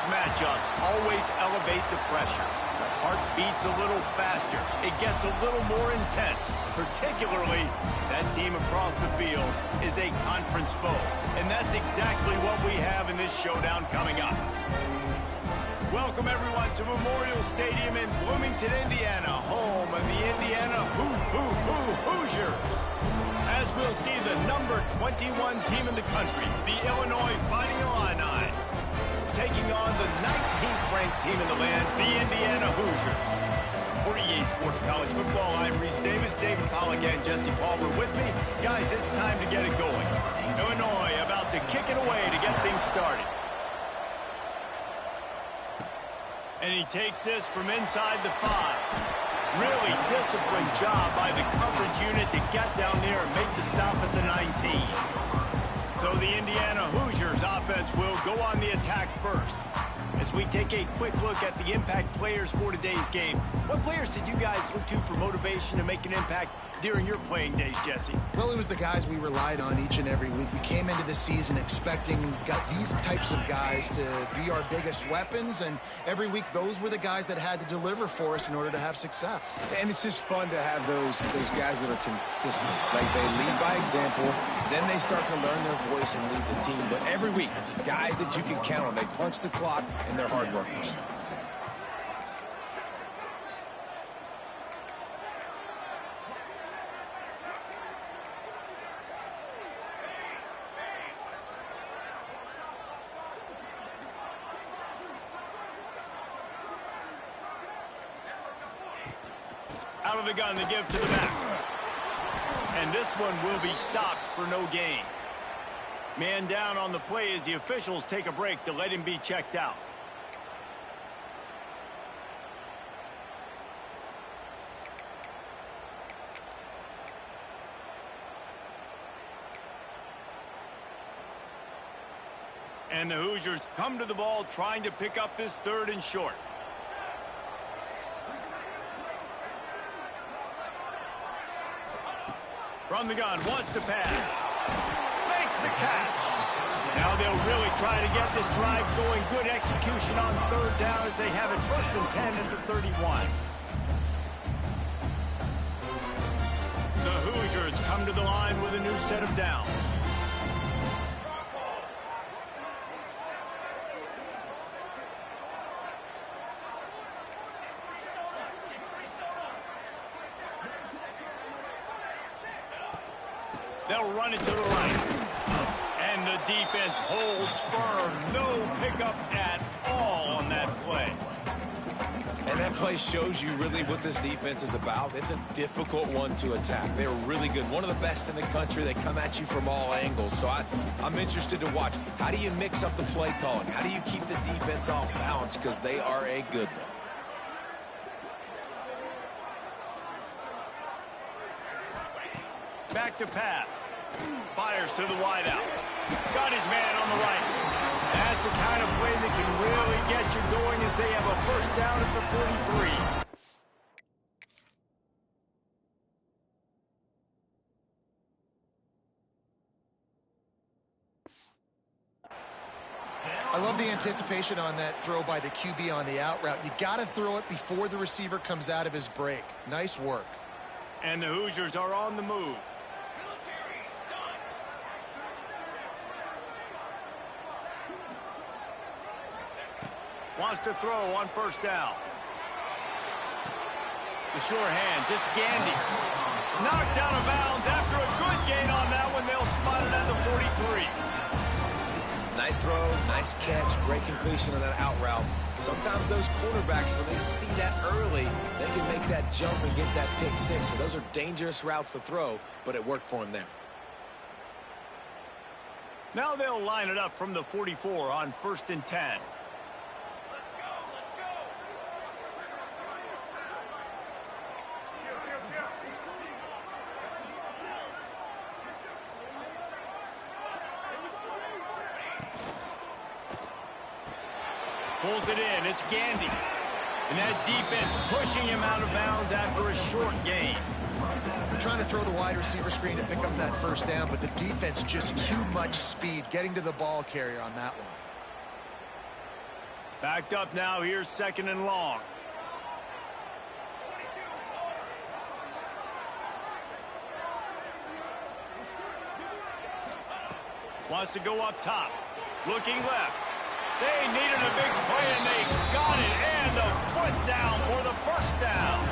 matchups always elevate the pressure. The heart beats a little faster. It gets a little more intense. Particularly, that team across the field is a conference foe. And that's exactly what we have in this showdown coming up. Welcome, everyone, to Memorial Stadium in Bloomington, Indiana, home of the Indiana Hoosiers. As we'll see the number 21 team in the country, the Illinois Fighting Illini, taking on the 19th ranked team in the land, the Indiana Hoosiers. For EA Sports College Football, I'm Reese Davis, David Pollock, and Jesse Palmer with me. Guys, it's time to get it going. Illinois about to kick it away to get things started. And he takes this from inside the 5. Really disciplined job by the coverage unit to get down there and make the stop at the 19. So the Indiana Hoosiers offense will go on the attack first. As we take a quick look at the impact players for today's game, what players did you guys look to for motivation to make an impact during your playing days, Jesse? Well, it was the guys we relied on each and every week. We came into the season expecting these types of guys to be our biggest weapons, and every week those were the guys that had to deliver for us in order to have success. And it's just fun to have those guys that are consistent. Like, they lead by example, then they start to learn their voice and lead the team. But every week, guys that you can count on, they punch the clock, and they're hard workers. Out of the gun to give to the back. And this one will be stopped for no gain. Man down on the play as the officials take a break to let him be checked out. And the Hoosiers come to the ball trying to pick up this 3rd and short. From the gun, wants to pass. Makes the catch. Now they'll really try to get this drive going. Good execution on 3rd down as they have it 1st and 10 at the 31. The Hoosiers come to the line with a new set of downs. They'll run it to the right. And the defense holds firm. No pickup at all on that play. And that play shows you really what this defense is about. It's a difficult one to attack. They're really good. One of the best in the country. They come at you from all angles. So I'm interested to watch. How do you mix up the play calling? How do you keep the defense off balance? Because they are a good one. Back to pass. Fires to the wideout. Got his man on the right. That's the kind of play that can really get you going as they have a 1st down at the 43. I love the anticipation on that throw by the QB on the out route. You got to throw it before the receiver comes out of his break. Nice work. And the Hoosiers are on the move. Wants to throw on 1st down. The sure hands, it's Gandy. Knocked out of bounds after a good gain on that one. They'll spot it at the 43. Nice throw, nice catch, great completion on that out route. Sometimes those quarterbacks, when they see that early, they can make that jump and get that pick 6. So those are dangerous routes to throw, but it worked for him there. Now they'll line it up from the 44 on 1st and 10. Pulls it in. It's Gandy. And that defense pushing him out of bounds after a short gain. They're trying to throw the wide receiver screen to pick up that 1st down, but the defense just too much speed getting to the ball carrier on that one. Backed up now. Here's 2nd and long. Wants to go up top. Looking left. They needed a big play, and they got it. And the foot down for the 1st down.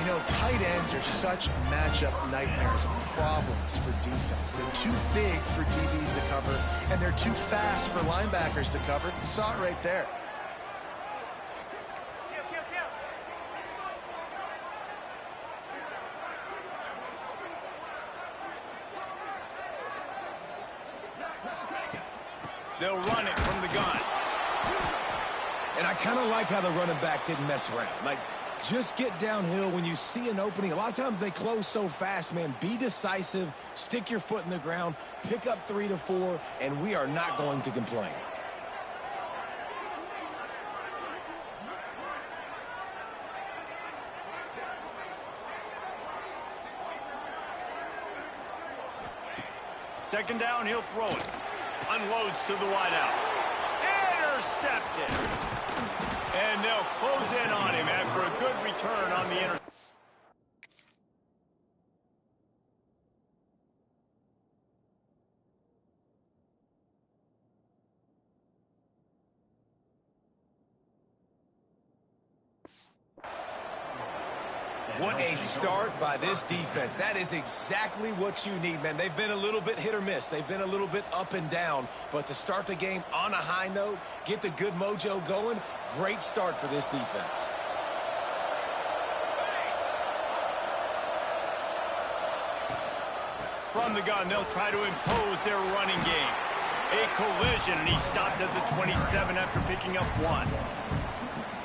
You know, tight ends are such matchup nightmares and problems for defense. They're too big for DBs to cover, and they're too fast for linebackers to cover. You saw it right there. They'll run it from the gun. And I kind of like how the running back didn't mess around. Like, just get downhill when you see an opening. A lot of times they close so fast, man. Be decisive, stick your foot in the ground, pick up 3 to 4, and we are not going to complain. Second down, he'll throw it. Unloads to the wideout. Intercepted. And they'll close in on him after a good return on the interception. What a start by this defense. That is exactly what you need, man. They've been a little bit hit or miss. They've been a little bit up and down. But to start the game on a high note, get the good mojo going, great start for this defense. From the gun, they'll try to impose their running game. A collision, and he stopped at the 27 after picking up 1.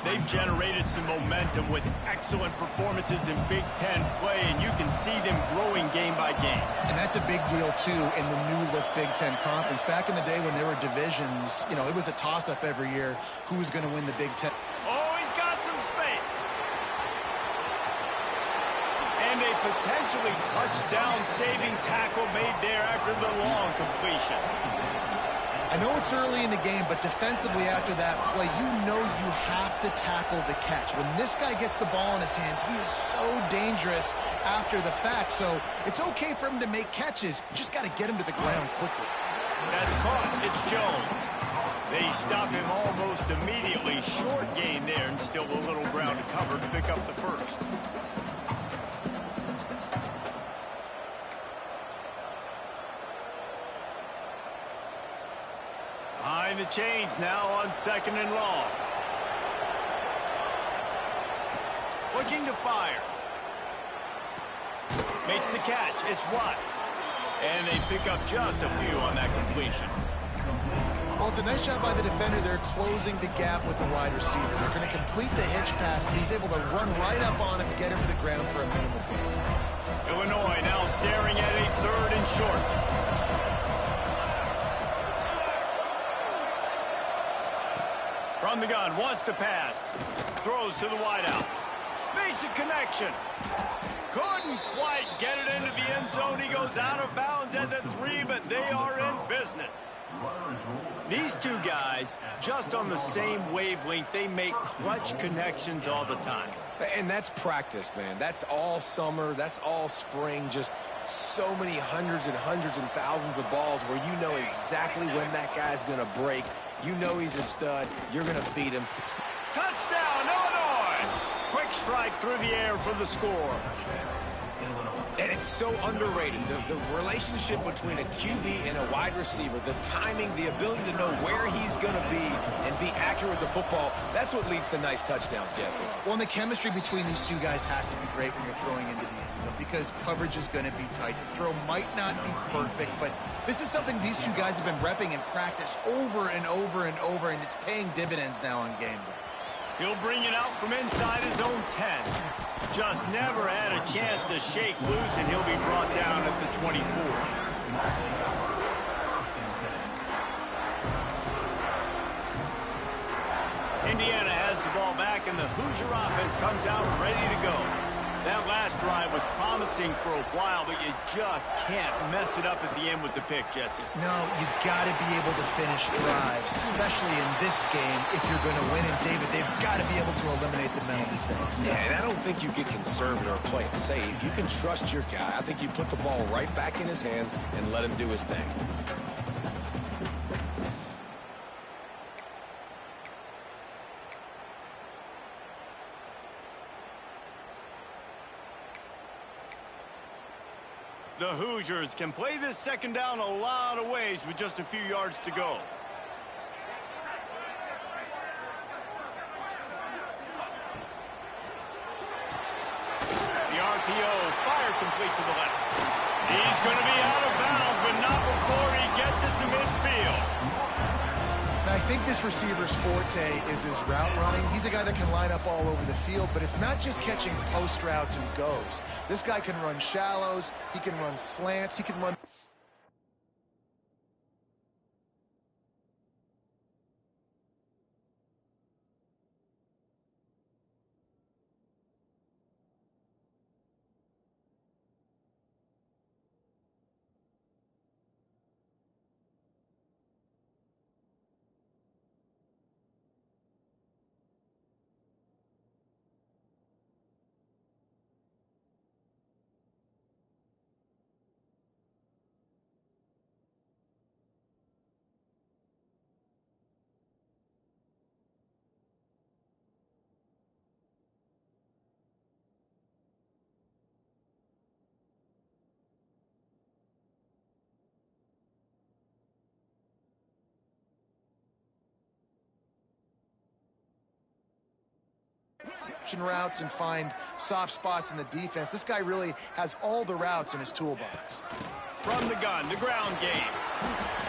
They've generated some momentum with excellent performances in Big Ten play, and you can see them growing game by game. And that's a big deal, too, in the new-look Big Ten Conference. Back in the day when there were divisions, you know, it was a toss-up every year who was going to win the Big Ten. Oh, he's got some space. And a potentially touchdown-saving tackle made there after the long completion. I know it's early in the game, but defensively after that play, you know you have to tackle the catch. When this guy gets the ball in his hands, he is so dangerous after the fact. So it's okay for him to make catches. You just got to get him to the ground quickly. That's caught. It's Jones. They stop him almost immediately. Short gain there, and still a little ground to cover to pick up the 1st. Behind the chains now on 2nd and long. Looking to fire. Makes the catch. It's Watts. And they pick up just a few on that completion. Well, it's a nice job by the defender. They're closing the gap with the wide receiver. They're going to complete the hitch pass, but he's able to run right up on him and get him to the ground for a minimal gain. Illinois now staring at a 3rd and short. From the gun, wants to pass. Throws to the wideout. Makes a connection. Couldn't quite get it into the end zone. He goes out of bounds at the 3, but they are in business. These two guys, just on the same wavelength, they make clutch connections all the time. And that's practice, man. That's all summer. That's all spring. Just so many hundreds and thousands of balls where you know exactly when that guy's going to break. You know he's a stud. You're going to feed him. Touchdown, Illinois! Quick strike through the air for the score. And it's so underrated. The relationship between a QB and a wide receiver, the timing, the ability to know where he's going to be and be accurate with the football, that's what leads to nice touchdowns, Jesse. Well, and the chemistry between these two guys has to be great when you're throwing into the end zone because coverage is going to be tight. The throw might not be perfect, but this is something these two guys have been repping in practice over and over and over, and it's paying dividends now on game day. He'll bring it out from inside his own 10. Just never had a chance to shake loose, and he'll be brought down at the 24. Indiana has the ball back, and the Hoosier offense comes out ready to go. That last drive was promising for a while, but you just can't mess it up at the end with the pick, Jesse. No, you've got to be able to finish drives, especially in this game if you're going to win. And, David, they've got to be able to eliminate the mental mistakes. Yeah, and I don't think you get conservative or play it safe. You can trust your guy. I think you put the ball right back in his hands and let him do his thing. The Hoosiers can play this second down a lot of ways with just a few yards to go. The RPO, fire complete to the left. He's going to be out of bounds, but not before he gets it to midfield. Now, I think this receiver's forte is his route running. He's a guy that can line up all over the field, but it's not just catching post routes and goes. This guy can run shallows, he can run slants, he can run... routes and find soft spots in the defense. This guy really has all the routes in his toolbox. From the gun, the ground game.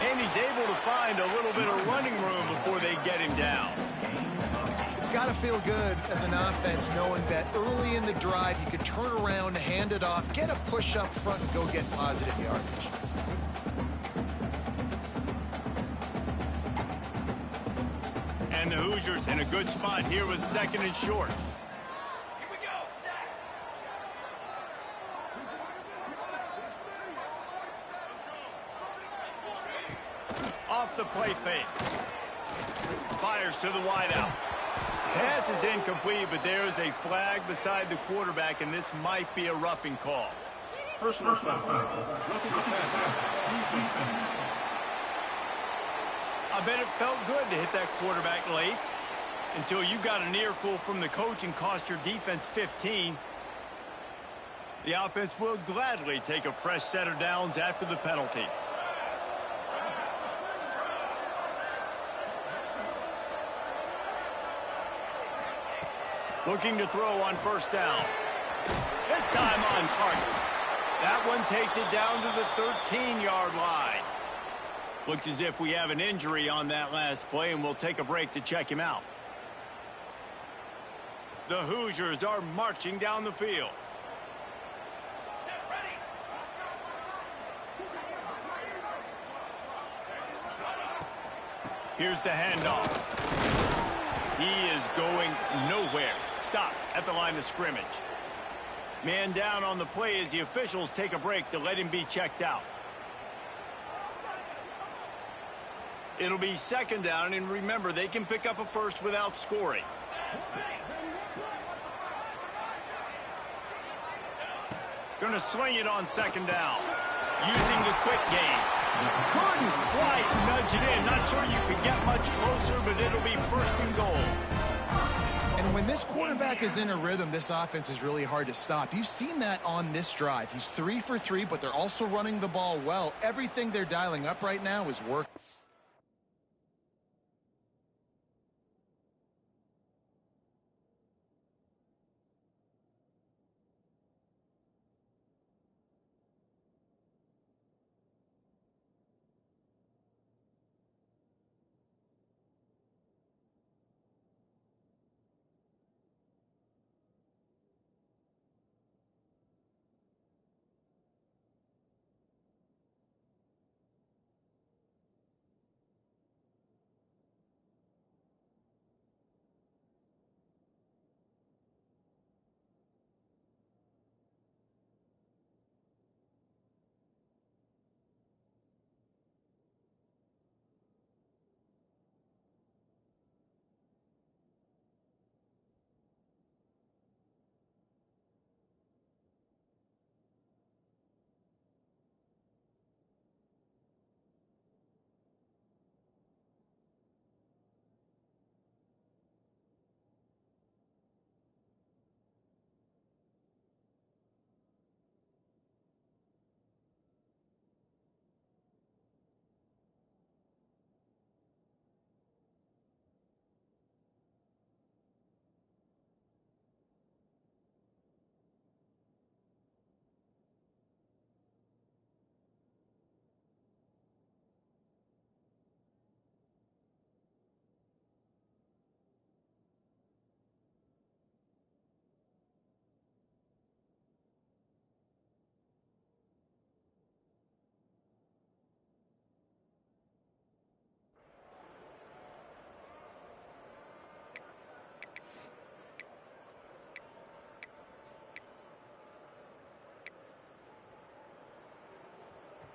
And he's able to find a little bit of running room before they get him down. It's got to feel good as an offense knowing that early in the drive you can turn around, hand it off, get a push up front, and go get positive yardage. And the Hoosiers in a good spot here with second and short. Here we go. Off the play fake. Fires to the wideout. Pass is incomplete, but there is a flag beside the quarterback, and this might be a roughing call. Personal foul. Roughing the passer. I bet it felt good to hit that quarterback late until you got an earful from the coach and cost your defense 15. The offense will gladly take a fresh set of downs after the penalty. Looking to throw on first down. This time on target. That one takes it down to the 13-yard line. Looks as if we have an injury on that last play, and we'll take a break to check him out. The Hoosiers are marching down the field. Here's the handoff. He is going nowhere. Stop at the line of scrimmage. Man down on the play as the officials take a break to let him be checked out. It'll be second down, and remember, they can pick up a first without scoring. Gonna swing it on second down. Using the quick game. Couldn't quite nudge it in. Not sure you could get much closer, but it'll be first and goal. And when this quarterback is in a rhythm, this offense is really hard to stop. You've seen that on this drive. He's 3 for 3, but they're also running the ball well. Everything they're dialing up right now is working.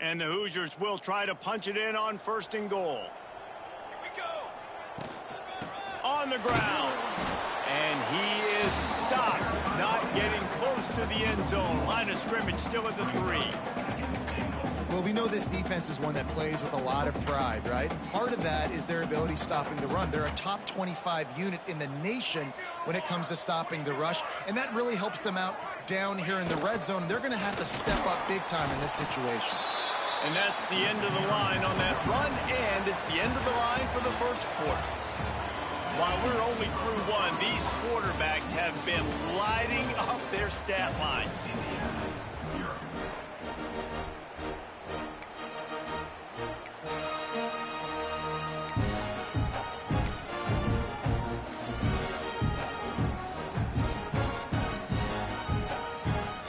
And the Hoosiers will try to punch it in on 1st and goal. Here we go. On the ground. And he is stopped. Not getting close to the end zone. Line of scrimmage still at the 3. Well, we know this defense is one that plays with a lot of pride, right? Part of that is their ability stopping the run. They're a top 25 unit in the nation when it comes to stopping the rush, and that really helps them out down here in the red zone. They're going to have to step up big time in this situation. And that's the end of the line on that run, and it's the end of the line for the 1st quarter. While we're only through 1, these quarterbacks have been lighting up their stat line.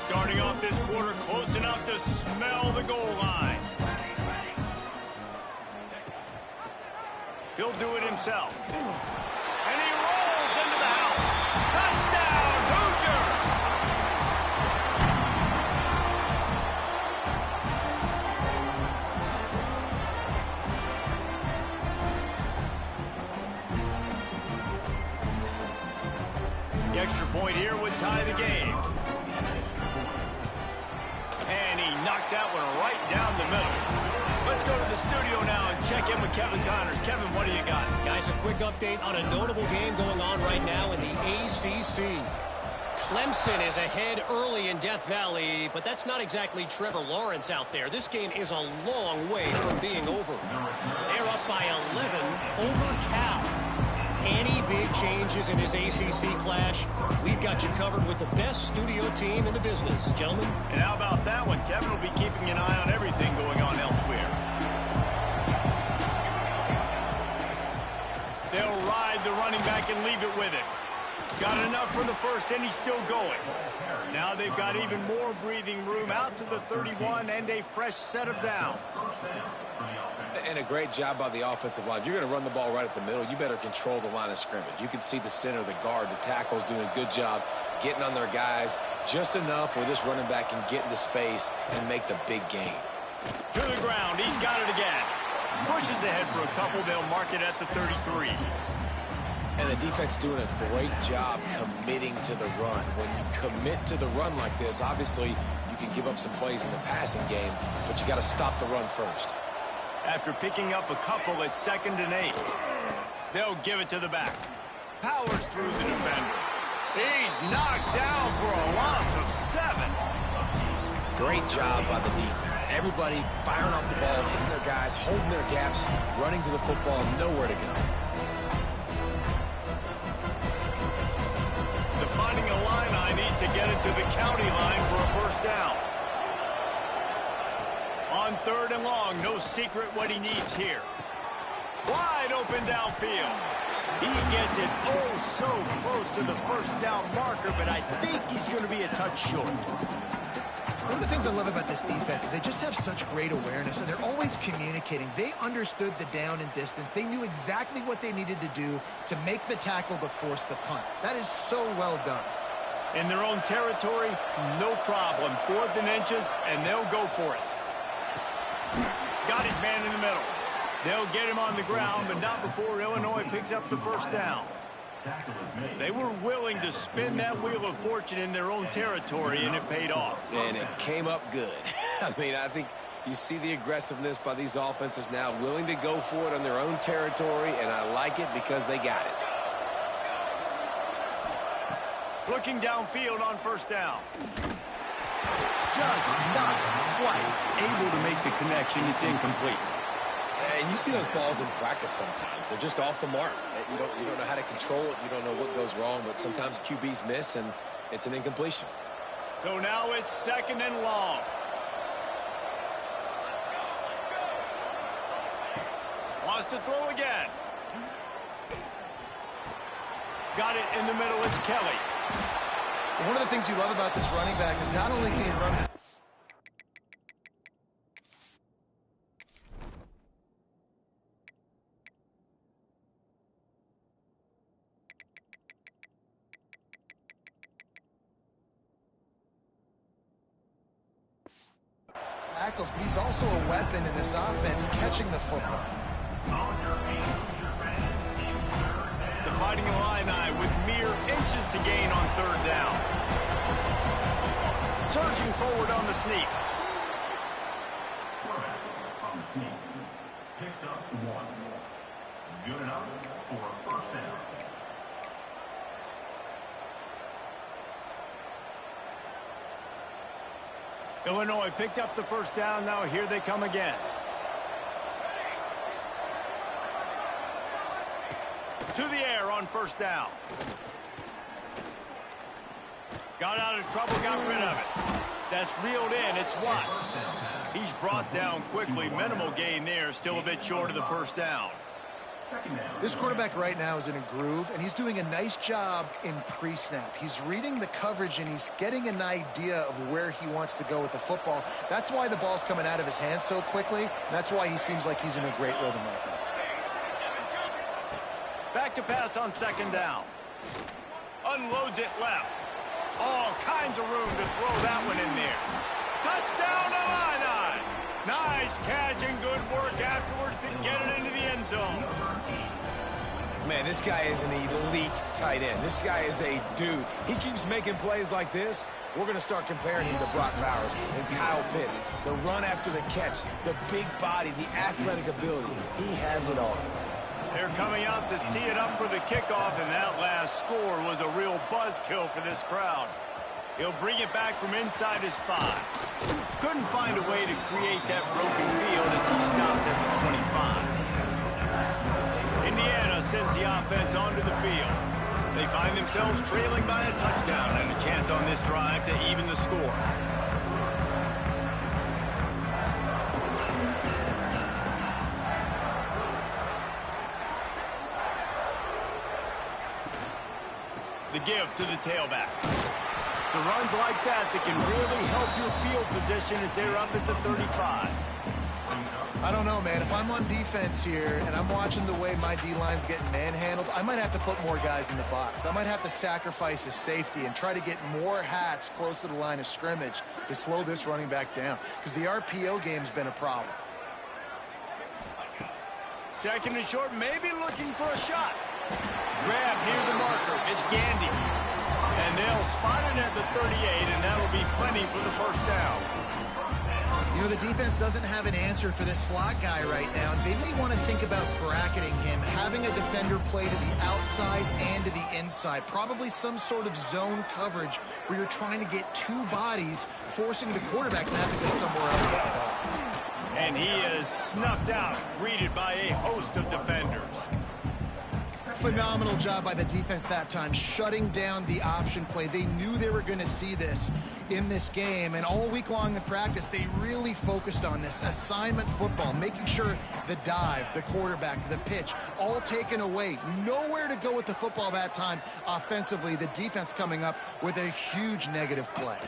Starting off this quarter close enough to smell the goal line. He'll do it himself. And he rolls into the house. Touchdown, Hoosiers! The extra point here would tie the game. And he knocked that one right down the middle. Let's go to the studio now and check in with Kevin Connors. Kevin, what do you got? Guys, a quick update on a notable game going on right now in the ACC. Clemson is ahead early in Death Valley, but that's not exactly Trevor Lawrence out there. This game is a long way from being over. They're up by 11 over Cal. Any big changes in this ACC clash, we've got you covered with the best studio team in the business, gentlemen. And how about that one? Kevin will be keeping an eye on everything going on elsewhere. They'll ride the running back and leave it with him. Got enough for the 1st, and he's still going. Now they've got even more breathing room out to the 31 and a fresh set of downs. And a great job by the offensive line. If you're going to run the ball right at the middle, you better control the line of scrimmage. You can see the center, the guard, the tackles doing a good job getting on their guys just enough where this running back can get into space and make the big game. To the ground. He's got it again. Pushes ahead for a couple. They'll mark it at the 33. And the defense doing a great job committing to the run. When you commit to the run like this, obviously you can give up some plays in the passing game, but you got to stop the run first. After picking up a couple at 2nd and 8. They'll give it to the back. Powers through the defender. He's knocked down for a loss of 7. Great job by the defense. Everybody firing off the ball, hitting their guys, holding their gaps, running to the football, nowhere to go. Finding a line needs to get it to the county line for a 1st down. On 3rd and long, no secret what he needs here. Wide open downfield. He gets it oh so close to the 1st down marker, but I think he's going to be a touch short. One of the things I love about this defense is they just have such great awareness, and they're always communicating. They understood the down and distance. They knew exactly what they needed to do to make the tackle to force the punt. That is so well done. In their own territory, no problem. 4th and inches, and they'll go for it. Got his man in the middle. They'll get him on the ground, but not before Illinois picks up the 1st down. They were willing to spin that wheel of fortune in their own territory, and it paid off. And it came up good. I mean, I think you see the aggressiveness by these offenses now, willing to go for it on their own territory, and I like it because they got it. Looking downfield on 1st down. Just not quite able to make the connection. It's incomplete. And you see those balls in practice sometimes. They're just off the mark. You don't know how to control it. You don't know what goes wrong, but sometimes QBs miss, and it's an incompletion. So now it's 2nd and long. Wants to throw again. Got it in the middle. It's Kelly. One of the things you love about this running back is not only can he run... tackles, but he's also a weapon in this offense catching the football. The Fighting Illini with mere inches to gain on third down. Surging forward on the sneak. On the sneak. Picks up 1. Good enough for a first down. Illinois picked up the first down. Now here they come again. To the air on first down. Got out of trouble, got rid of it. That's reeled in. It's Watts. He's brought down quickly. Minimal gain there. Still a bit short of the first down. This quarterback right now is in a groove, and he's doing a nice job in pre-snap. He's reading the coverage, and he's getting an idea of where he wants to go with the football. That's why the ball's coming out of his hands so quickly, and that's why he seems like he's in a great rhythm right now. Back to pass on second down. Unloads it left. All kinds of room to throw that one in there. Touchdown, Illini! Nice catch and good work afterwards to get it into the end zone. Man, this guy is an elite tight end. This guy is a dude. He keeps making plays like this. We're going to start comparing him to Brock Bowers and Kyle Pitts. The run after the catch, the big body, the athletic ability. He has it all. They're coming out to tee it up for the kickoff, and that last score was a real buzzkill for this crowd. He'll bring it back from inside his 5. Couldn't find a way to create that broken field as he stopped at the 25. Indiana sends the offense onto the field. They find themselves trailing by a touchdown and a chance on this drive to even the score. The give to the tailback. It's runs like that can really help your field position as they're up at the 35. I don't know, man. If I'm on defense here and I'm watching the way my D-line's getting manhandled, I might have to put more guys in the box. I might have to sacrifice a safety and try to get more hats close to the line of scrimmage to slow this running back down, because the RPO game's been a problem. Second and short, maybe looking for a shot. Grab near the marker. It's Gandy. And they'll spot it at the 38, and that'll be plenty for the first down. You know, the defense doesn't have an answer for this slot guy right now, and they may want to think about bracketing him, having a defender play to the outside and to the inside. Probably some sort of zone coverage where you're trying to get 2 bodies, forcing the quarterback to have to go somewhere else with the ball. And he is snuffed out, greeted by a host of defenders. Phenomenal job by the defense that time, shutting down the option play. They knew they were going to see this in this game, and all week long in practice, they really focused on this assignment football, making sure the dive, the quarterback, the pitch, all taken away. Nowhere to go with the football that time offensively. The defense coming up with a huge negative play.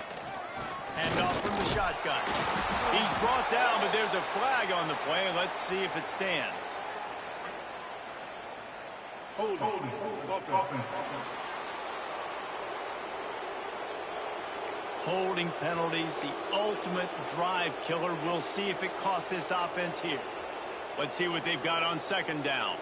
Handoff from the shotgun. He's brought down, but there's a flag on the play. Let's see if it stands. Holding penalties, the ultimate drive killer. We'll see if it costs this offense here. Let's see what they've got on second down.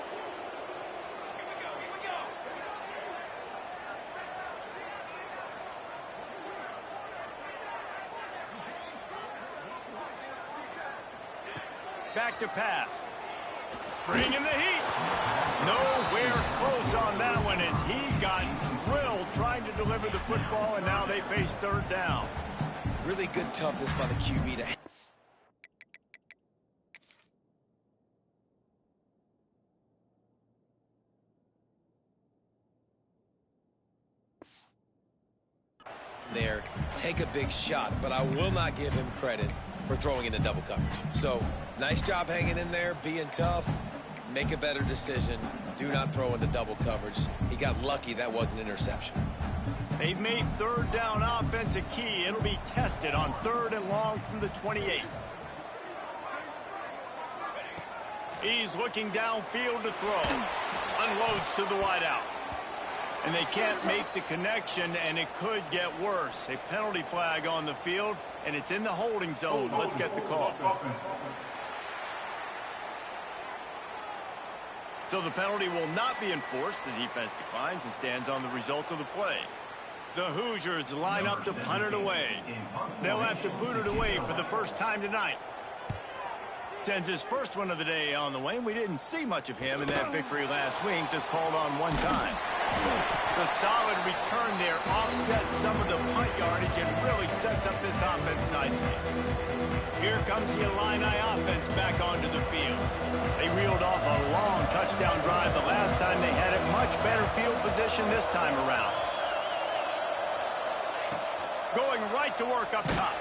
Back to pass. Bringing the heat. Nowhere close on that one as he got drilled trying to deliver the football, and now they face third down. Really good toughness by the QB to... there, take a big shot, but I will not give him credit for throwing into double coverage. So, nice job hanging in there, being tough, make a better decision, do not throw into double coverage. He got lucky that was an interception. They've made third down offense a key. It'll be tested on 3rd and long from the 28. He's looking downfield to throw. Unloads to the wideout. And they can't make the connection, and it could get worse. A penalty flag on the field, and it's in the holding zone. Let's get the call. So the penalty will not be enforced. The defense declines and stands on the result of the play. The Hoosiers line up to punt it away. They'll have to boot it away for the first time tonight. Sends his first one of the day on the way. We didn't see much of him in that victory last week, just called on one time. The solid return there offsets some of the punt yardage and really sets up this offense nicely. Here comes the Illini offense back onto the field. They reeled off a long touchdown drive the last time. They had it much better field position this time around. Going right to work up top.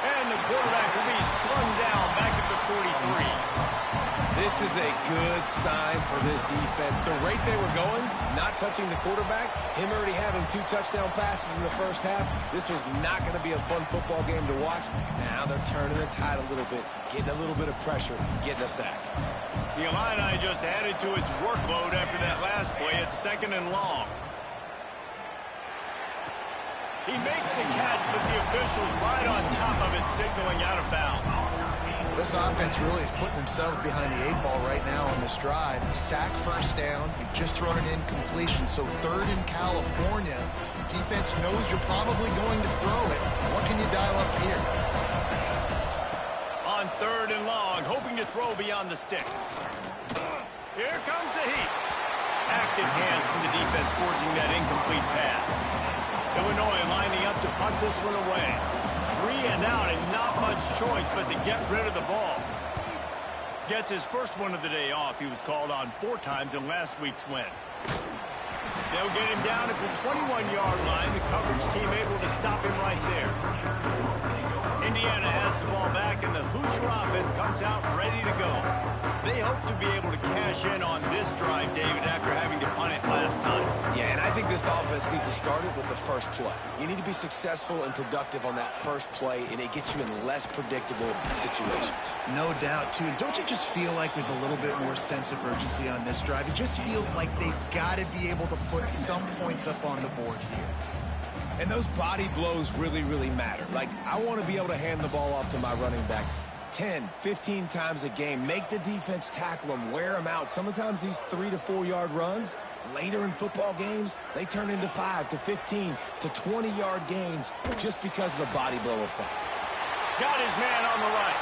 And the quarterback will be slung down back at the 43. This is a good sign for this defense. The rate they were going, not touching the quarterback, him already having 2 touchdown passes in the first half, this was not going to be a fun football game to watch. Now they're turning the tide a little bit, getting a little bit of pressure, getting a sack. The Illini just added to its workload after that last play. It's 2nd and long. He makes the catch, but the officials right on top of it, signaling out of bounds. This offense really is putting themselves behind the 8 ball right now on this drive. Sack first down. You've just thrown an incompletion, so 3rd in California. Defense knows you're probably going to throw it. What can you dial up here? On 3rd and long, hoping to throw beyond the sticks. Here comes the heat. Active hands from the defense forcing that incomplete pass. Illinois lining up to punt this one away. 3 and out and not much choice but to get rid of the ball. Gets his first one of the day off. He was called on 4 times in last week's win. They'll get him down at the 21-yard line. The coverage team able to stop him right there. Indiana has the ball back, and the Hoosier offense comes out ready to go. They hope to be able to cash in on this drive, David, after having to punt it last time. Yeah, and I think this offense needs to start it with the first play. You need to be successful and productive on that first play, and it gets you in less predictable situations. No doubt, too. And don't you just feel like there's a little bit more sense of urgency on this drive? It just feels like they've got to be able to put some points up on the board here. And those body blows really, really matter. Like, I want to be able to hand the ball off to my running back 10, 15 times a game. Make the defense tackle them, wear them out. Sometimes these 3 to 4 yard runs, later in football games, they turn into 5 to 15 to 20 yard gains just because of the body blow effect. Got his man on the right.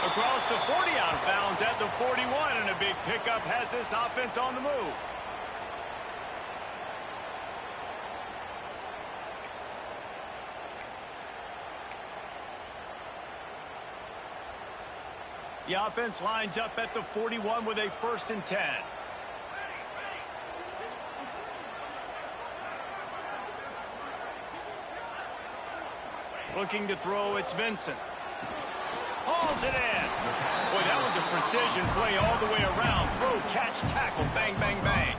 Across the 40, out of bounds at the 41, and a big pickup has this offense on the move. The offense lines up at the 41 with a 1st and 10. Looking to throw, it's Vincent. Hauls it in. Boy, that was a precision play all the way around. Throw, catch, tackle, bang, bang, bang.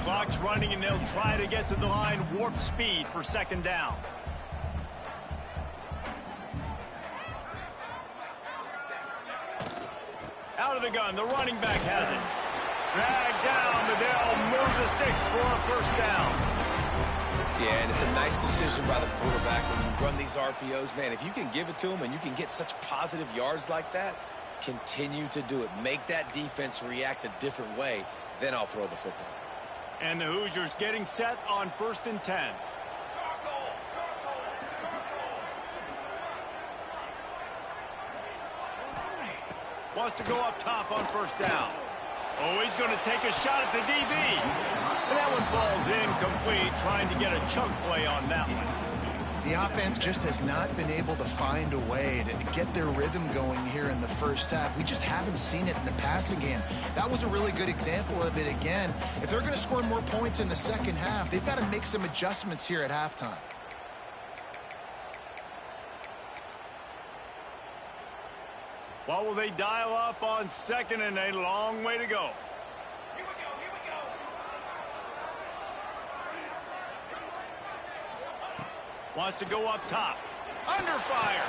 Clock's running, and they'll try to get to the line, warp speed for 2nd down. Out of the gun, the running back has it. Dragged down, but they'll move the sticks for a 1st down. Yeah, and it's a nice decision by the quarterback when you run these RPOs. Man, if you can give it to them and you can get such positive yards like that, continue to do it. Make that defense react a different way, then I'll throw the football. And the Hoosiers getting set on 1st and 10. Wants to go up top on 1st down. Oh, he's going to take a shot at the DB. And that one falls incomplete, trying to get a chunk play on that one. The offense just has not been able to find a way to get their rhythm going here in the first half. We just haven't seen it in the passing game. That was a really good example of it again. If they're going to score more points in the second half, they've got to make some adjustments here at halftime. What will they dial up on 2nd and a long way to go? Here we go. Wants to go up top. Under fire.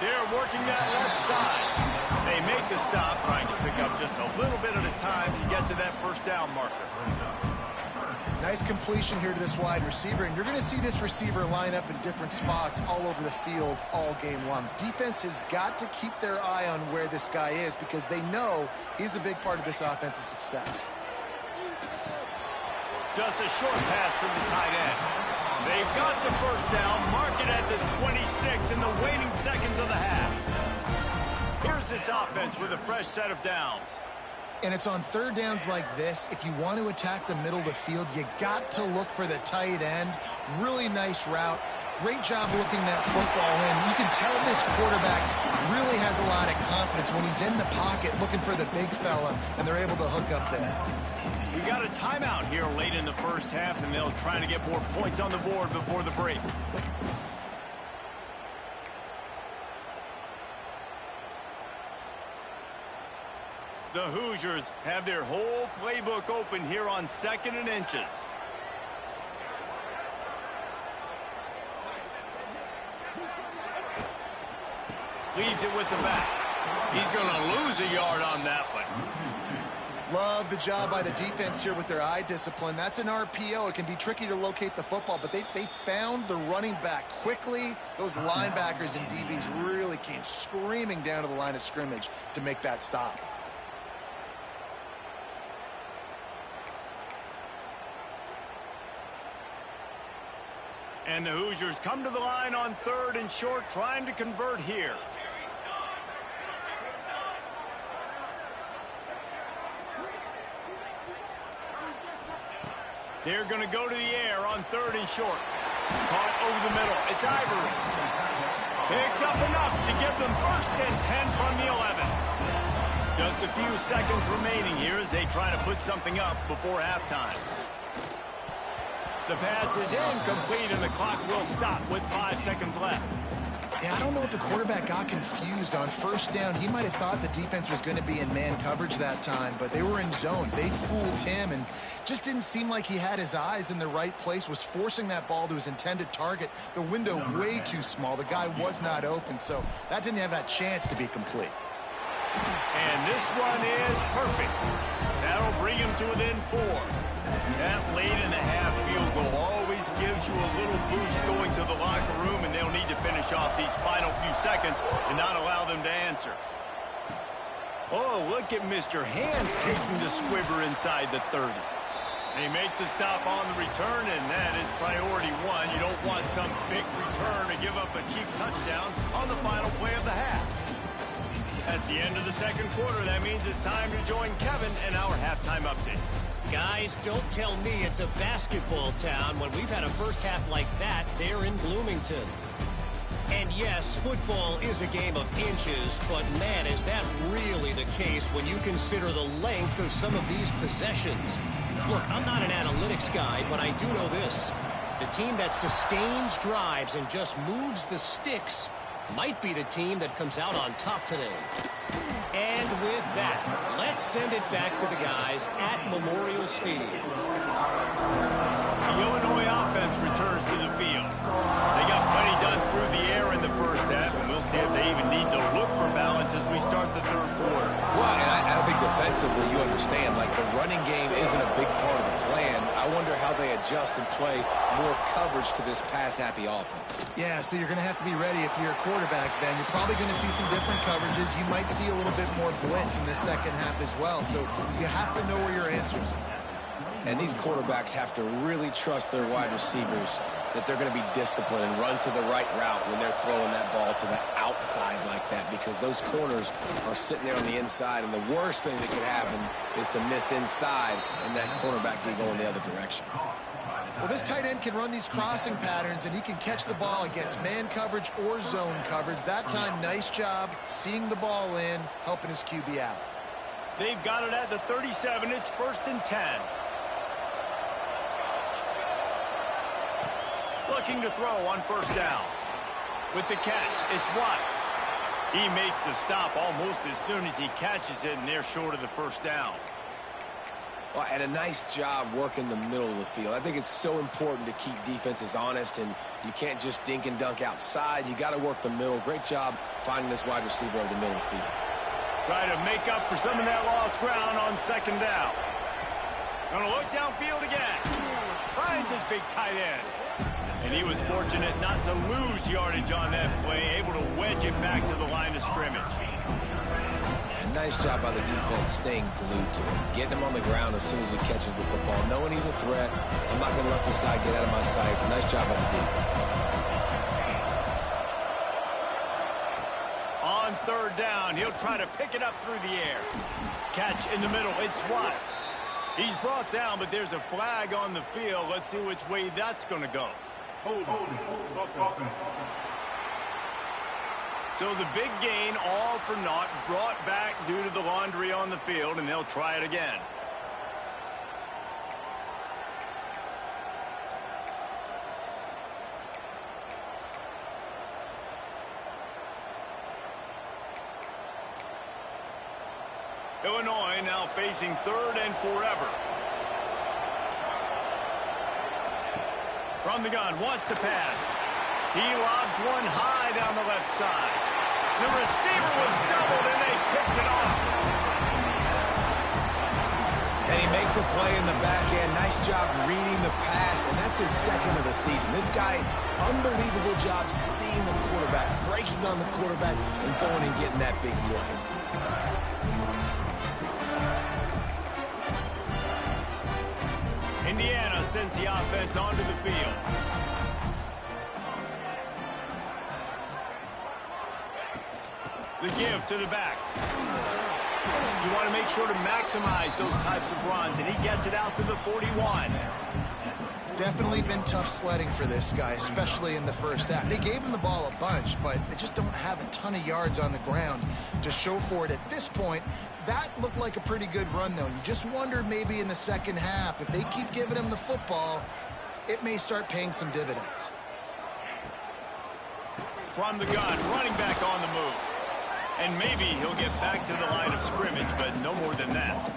They're working that left side. They make the stop, trying to pick up just a little bit at a time to get to that 1st down marker. Nice completion here to this wide receiver, and you're going to see this receiver line up in different spots all over the field all game long. Defense has got to keep their eye on where this guy is because they know he's a big part of this offense's success. Just a short pass to the tight end. They've got the first down, mark it at the 26 in the waning seconds of the half. Here's this offense with a fresh set of downs. And it's on third downs like this, if you want to attack the middle of the field, you got to look for the tight end. Really nice route. Great job looking that football in. You can tell this quarterback really has a lot of confidence when he's in the pocket looking for the big fella, and they're able to hook up there. We got a timeout here late in the first half, and they'll try to get more points on the board before the break. The Hoosiers have their whole playbook open here on 2nd and inches. Leaves it with the back. He's going to lose a yard on that one. Love the job by the defense here with their eye discipline. That's an RPO. It can be tricky to locate the football, but they found the running back quickly. Those linebackers and DBs really came screaming down to the line of scrimmage to make that stop. And the Hoosiers come to the line on 3rd and short, trying to convert here. They're going to go to the air on 3rd and short. Caught over the middle. It's Ivory. Picks up enough to give them 1st and 10 from the 11. Just a few seconds remaining here as they try to put something up before halftime. The pass is incomplete, and the clock will stop with 5 seconds left. Yeah, I don't know if the quarterback got confused on 1st down. He might have thought the defense was going to be in man coverage that time, but they were in zone. They fooled him and just didn't seem like he had his eyes in the right place, was forcing that ball to his intended target. The window way too small. The guy was not open, so that didn't have that chance to be complete. And this one is perfect. That'll bring him to within 4. That late in the half field goal always gives you a little boost going to the locker room, and they'll need to finish off these final few seconds and not allow them to answer. Oh, look at Mr. Hands taking the squibber inside the 30. They make the stop on the return, and that is priority 1. You don't want some big return to give up a cheap touchdown on the final play of the half. That's the end of the 2nd quarter. That means it's time to join Kevin and our halftime update. Guys, don't tell me it's a basketball town when we've had a first half like that there in Bloomington. And yes, football is a game of inches, but man, is that really the case when you consider the length of some of these possessions. Look, I'm not an analytics guy, but I do know this. The team that sustains drives and just moves the sticks might be the team that comes out on top today. And with that, let's send it back to the guys at Memorial Stadium. The Illinois offense returns to the field. They got plenty done through the air in the first half, and we'll see if they even need to look for balance as we start the 3rd quarter. Well, and I think defensively, you understand, like the running game isn't a big part of the plan. I wonder how they adjust and play more coverage to this pass-happy offense. Yeah, so you're going to have to be ready if you're a quarterback, Ben. You're probably going to see some different coverages. You might see a little bit more blitz in the 2nd half as well, so you have to know where your answers are. And these quarterbacks have to really trust their wide receivers that they're going to be disciplined and run to the right route when they're throwing that ball to the outside like that, because those corners are sitting there on the inside, and the worst thing that could happen is to miss inside and that cornerback get going the other direction. Well, this tight end can run these crossing patterns, and he can catch the ball against man coverage or zone coverage. That time, nice job seeing the ball in, helping his QB out. They've got it at the 37. It's 1st and 10. Looking to throw on 1st down. With the catch, it's Watts. He makes the stop almost as soon as he catches it, and they're short of the 1st down. Well, and a nice job working the middle of the field. I think it's so important to keep defenses honest, and you can't just dink and dunk outside. You got to work the middle. Great job finding this wide receiver over the middle of the field. Try to make up for some of that lost ground on 2nd down. Gonna look downfield again. finds his big tight end. And he was fortunate not to lose yardage on that play, able to wedge it back to the line of scrimmage. And nice job by the defense staying glued to him, getting him on the ground as soon as he catches the football, knowing he's a threat. I'm not going to let this guy get out of my sights. Nice job by the D. On third down, he'll try to pick it up through the air. Catch in the middle, it's Watts. He's brought down, but there's a flag on the field. Let's see which way that's going to go. So the big gain, all for naught, brought back due to the laundry on the field, and they'll try it again. Illinois now facing third and forever. From the gun, wants to pass. He lobs one high down the left side. The receiver was doubled, and they picked it off. And he makes a play in the back end. Nice job reading the pass, and that's his second of the season. This guy, unbelievable job seeing the quarterback, breaking on the quarterback, and going and getting that big play. Indiana sends the offense onto the field. The give to the back. You want to make sure to maximize those types of runs, and he gets it out to the 41. Definitely been tough sledding for this guy, especially in the first half. They gave him the ball a bunch, but they just don't have a ton of yards on the ground to show for it at this point. That looked like a pretty good run, though. You just wondered maybe in the second half, if they keep giving him the football, it may start paying some dividends. From the gun, running back on the move. And maybe he'll get back to the line of scrimmage, but no more than that.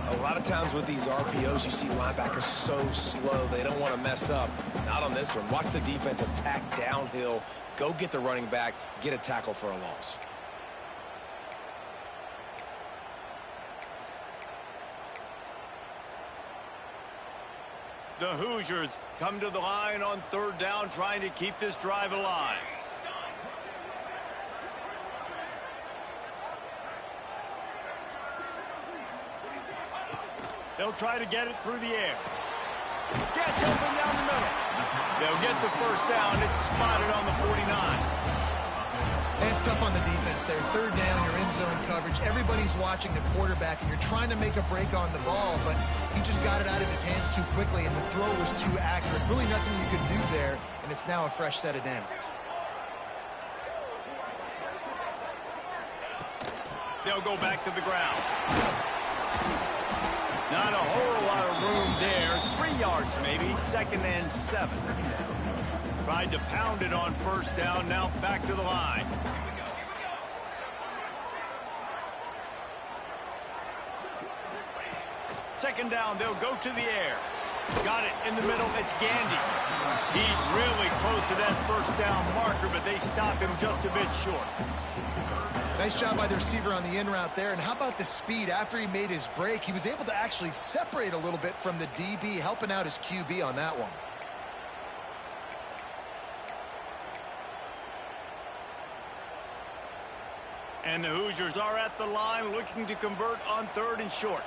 A lot of times with these RPOs, you see linebackers so slow, they don't want to mess up. Not on this one. Watch the defense attack downhill, go get the running back, get a tackle for a loss. The Hoosiers come to the line on third down, trying to keep this drive alive. They'll try to get it through the air. Gets open down the middle. They'll get the first down. It's spotted on the 49. And it's tough on the defense there. Third down, you're in zone coverage. Everybody's watching the quarterback, and you're trying to make a break on the ball, but he just got it out of his hands too quickly, and the throw was too accurate. Really nothing you could do there, and it's now a fresh set of downs. They'll go back to the ground. Not a whole lot of room there. 3 yards maybe. 2nd and 7. Tried to pound it on first down. Now back to the line. Second down. They'll go to the air. Got it in the middle. It's Gandy. He's really close to that first down marker, but they stop him just a bit short. Nice job by the receiver on the in route there. And how about the speed? After he made his break, he was able to actually separate a little bit from the DB, helping out his QB on that one. And the Hoosiers are at the line looking to convert on third and short.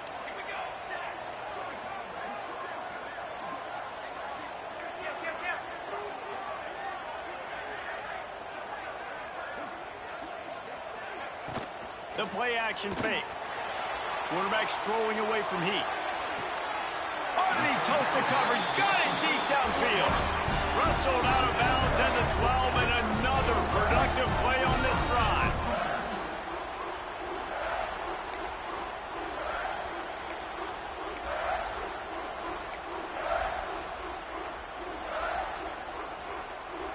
The play action fake. Quarterback strolling away from heat. Underneath toast to coverage. Got it deep downfield. Wrestled out of bounds at the 12, and another productive play on this drive.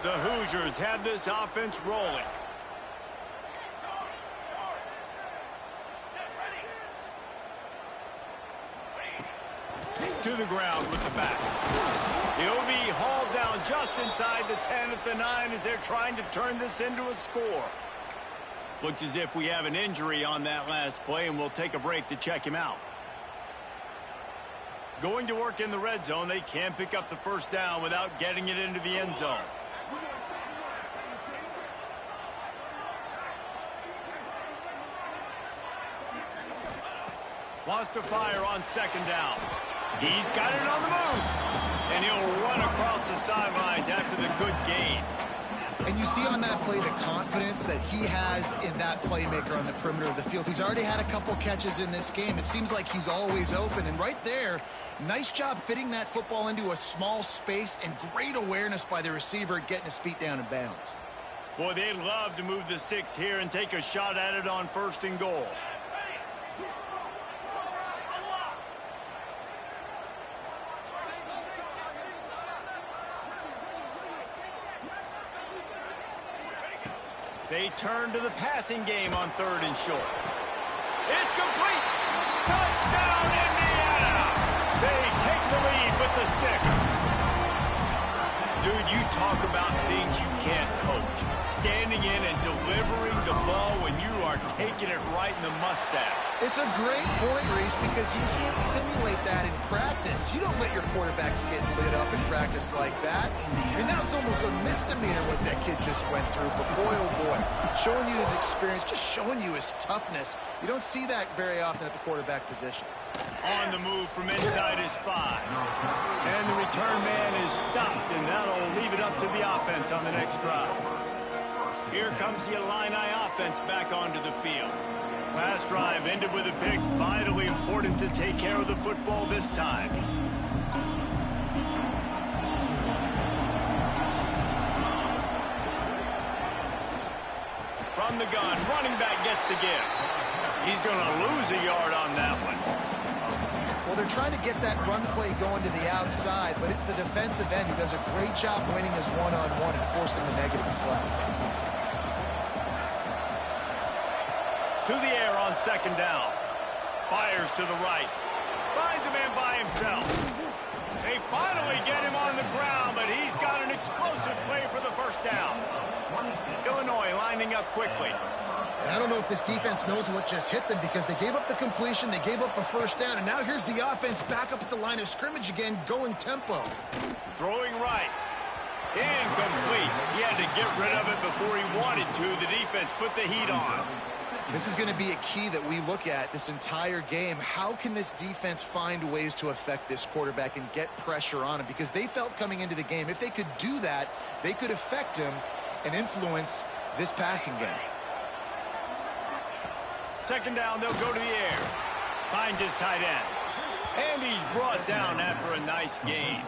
The Hoosiers have this offense rolling. To the ground with the back. He'll be hauled down just inside the 10 at the 9 as they're trying to turn this into a score. Looks as if we have an injury on that last play, and we'll take a break to check him out. Going to work in the red zone, they can't pick up the first down without getting it into the end zone. Wants to fire on second down. He's got it on the move. And he'll run across the sidelines after the good gain. And you see on that play the confidence that he has in that playmaker on the perimeter of the field. He's already had a couple catches in this game. It seems like he's always open. And right there, nice job fitting that football into a small space and great awareness by the receiver getting his feet down in bounds. Boy, they'd love to move the sticks here and take a shot at it on 1st and goal. They turn to the passing game on 3rd and short. It's complete. Touchdown, Indiana. They take the lead with the 6. Dude, you talk about things you can't coach. Standing in and delivering the ball when you are taking it right in the mustache. It's a great point, Reese, because you can't simulate that in practice. You don't let your quarterbacks get lit up in practice like that. I mean, that was almost a misdemeanor what that kid just went through. But boy, oh boy, showing you his experience, just showing you his toughness. You don't see that very often at the quarterback position. On the move from inside his 5. And the return man is stopped, and that'll leave it up to the offense on the next drive. Here comes the Illini offense back onto the field. Last drive ended with a pick. Vitally important to take care of the football this time. From the gun, running back gets to give. He's going to lose a yard on that one. Well, they're trying to get that run play going to the outside, but it's the defensive end who does a great job winning his one-on-one and forcing the negative play. To the air on 2nd down. Fires to the right. Finds a man by himself. They finally get him on the ground, but he's got an explosive play for the 1st down. Illinois lining up quickly. And I don't know if this defense knows what just hit them because they gave up the completion, they gave up a 1st down, and now here's the offense back up at the line of scrimmage again, going tempo. Throwing right. Incomplete. He had to get rid of it before he wanted to. The defense put the heat on. This is going to be a key that we look at this entire game. How can this defense find ways to affect this quarterback and get pressure on him? Because they felt coming into the game, if they could do that, they could affect him and influence this passing game. 2nd down, they'll go to the air. Finds his tight end. And he's brought down after a nice gain.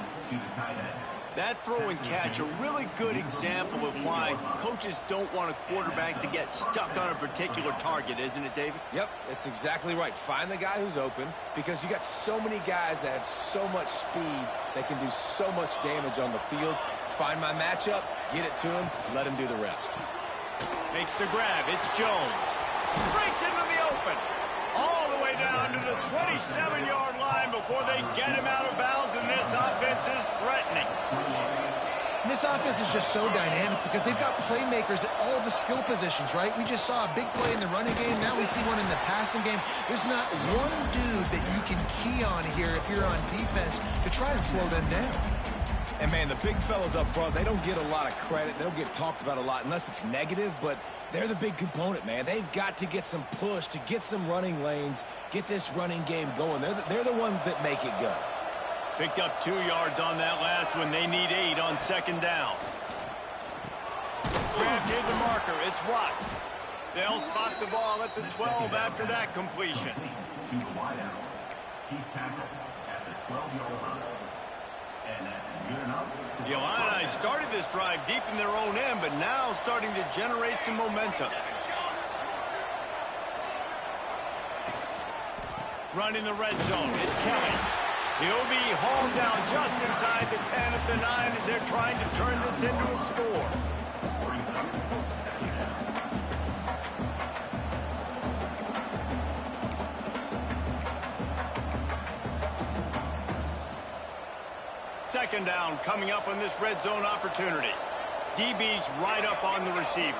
That throw and catch, a really good example of why coaches don't want a quarterback to get stuck on a particular target, isn't it, David? Yep, that's exactly right. Find the guy who's open because you got so many guys that have so much speed that can do so much damage on the field. Find my matchup, get it to him, let him do the rest. Makes the grab. It's Jones. Breaks into the open. All the way down to the 27-yard line before they get him out of bounds, and this offense is threatening. And this offense is just so dynamic because they've got playmakers at all the skill positions, right? We just saw a big play in the running game. Now we see one in the passing game. There's not one dude that you can key on here if you're on defense to try and slow them down. And, man, the big fellas up front, they don't get a lot of credit. They don't get talked about a lot unless it's negative, but they're the big component, man. They've got to get some push to get some running lanes, get this running game going. They're the ones that make it go. Picked up 2 yards on that last one. They need 8 on 2nd down. Grabbed near the marker. It's Watts. They'll spot the ball at the 12 after that completion. To the wideout. He's tackled at the 12-yard line. And that's good enough. The Illini started this drive deep in their own end, but now starting to generate some momentum. Running the red zone. It's Kelly. He'll be hauled down just inside the 10 at the 9 as they're trying to turn this into a score. Second down coming up on this red zone opportunity. DB's right up on the receivers.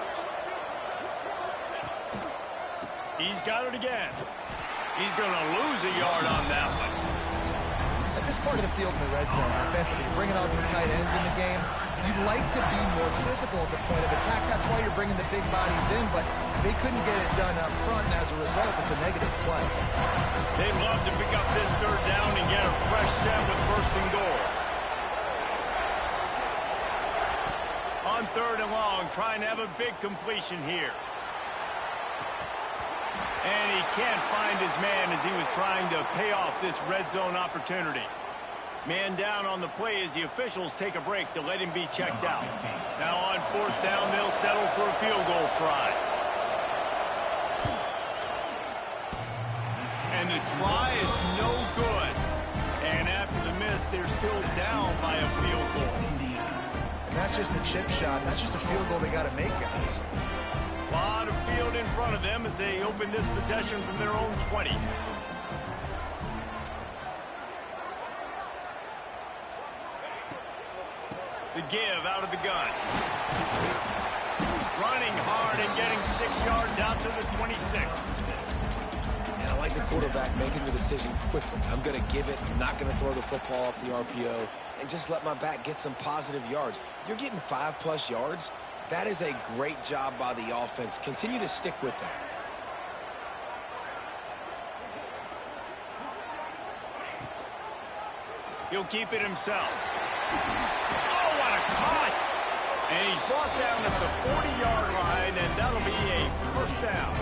He's got it again. He's going to lose a yard on that one. A this part of the field in the red zone, offensively, bringing all these tight ends in the game, you'd like to be more physical at the point of attack. That's why you're bringing the big bodies in, but they couldn't get it done up front, and as a result, it's a negative play. They'd love to pick up this third down and get a fresh set with first and goal. On third and long, trying to have a big completion here. And he can't find his man as he was trying to pay off this red zone opportunity. Man down on the play as the officials take a break to let him be checked out. Now on fourth down, they'll settle for a field goal try. And the try is no good. And after the miss, they're still down by a field goal. And that's just the chip shot. That's just a field goal they got to make, guys. A lot of field in front of them as they open this possession from their own 20. The give out of the gun. Running hard and getting 6 yards out to the 26. And I like the quarterback making the decision quickly. I'm going to give it. I'm not going to throw the football off the RPO and just let my back get some positive yards. You're getting 5+ yards. That is a great job by the offense. Continue to stick with that. He'll keep it himself. Oh, what a cut! And he's brought down at the 40-yard line, and that'll be a first down.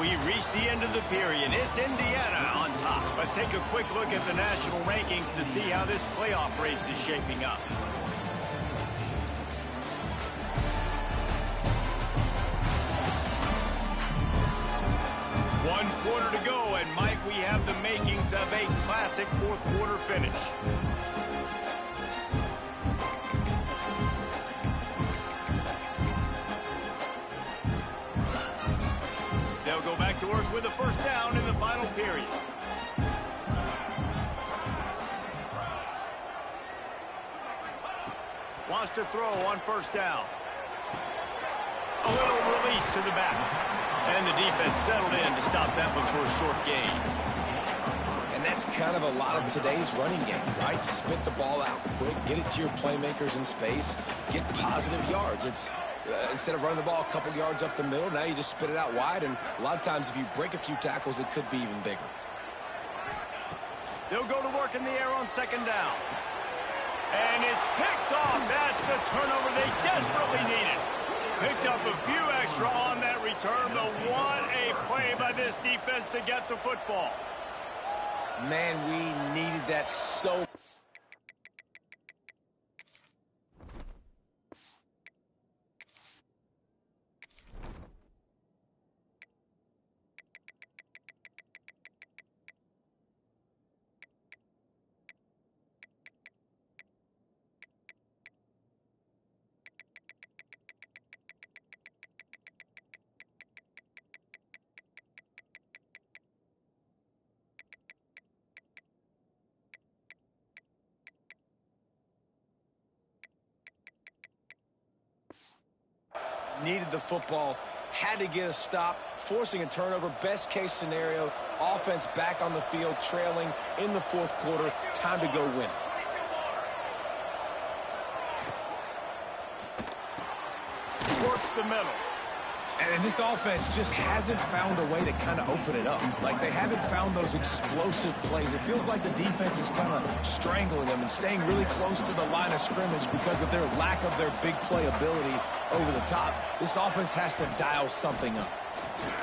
We reached the end of the period. It's Indiana on top. Let's take a quick look at the national rankings to see how this playoff race is shaping up. One quarter to go, and Mike, we have the makings of a classic fourth quarter finish. To work with a first down in the final period. Wants to throw on first down. A little release to the back. And the defense settled in to stop that one for a short gain. And that's kind of a lot of today's running game, right? Spit the ball out quick, get it to your playmakers in space, get positive yards. It's instead of running the ball a couple yards up the middle, now you just spit it out wide, and a lot of times if you break a few tackles, it could be even bigger. They'll go to work in the air on second down. And it's picked off. That's the turnover they desperately needed. Picked up a few extra on that return, but what a play by this defense to get the football. Man, we needed that so. Needed the football, had to get a stop, forcing a turnover. Best case scenario, offense back on the field, trailing in the fourth quarter. Time to go win it. Works the middle. And this offense just hasn't found a way to kind of open it up. Like, they haven't found those explosive plays. It feels like the defense is kind of strangling them and staying really close to the line of scrimmage because of their lack of their big play ability over the top. This offense has to dial something up.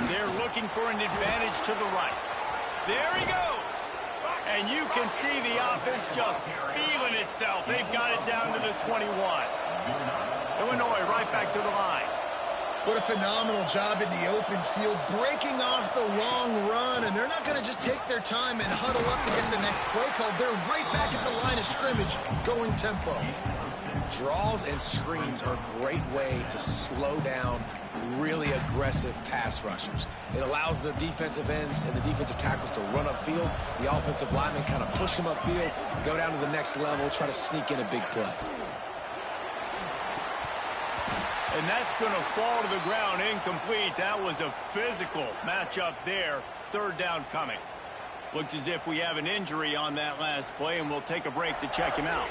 They're looking for an advantage to the right. There he goes. And you can see the offense just feeling itself. They've got it down to the 21. Illinois right back to the line. What a phenomenal job in the open field, breaking off the long run, and they're not going to just take their time and huddle up to get the next play called. They're right back at the line of scrimmage, going tempo. Draws and screens are a great way to slow down really aggressive pass rushers. It allows the defensive ends and the defensive tackles to run upfield. The offensive linemen kind of push them upfield, go down to the next level, try to sneak in a big play. And that's going to fall to the ground incomplete. That was a physical matchup there. Third down coming. Looks as if we have an injury on that last play, and we'll take a break to check him out.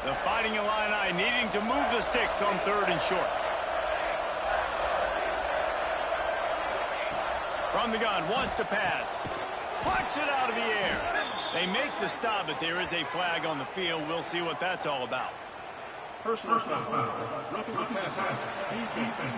The Fighting Illini needing to move the sticks on 3rd and short. From the gun, wants to pass. Plucks it out of the air. They make the stop, but there is a flag on the field. We'll see what that's all about. Personal foul. Roughing the passer. Defense.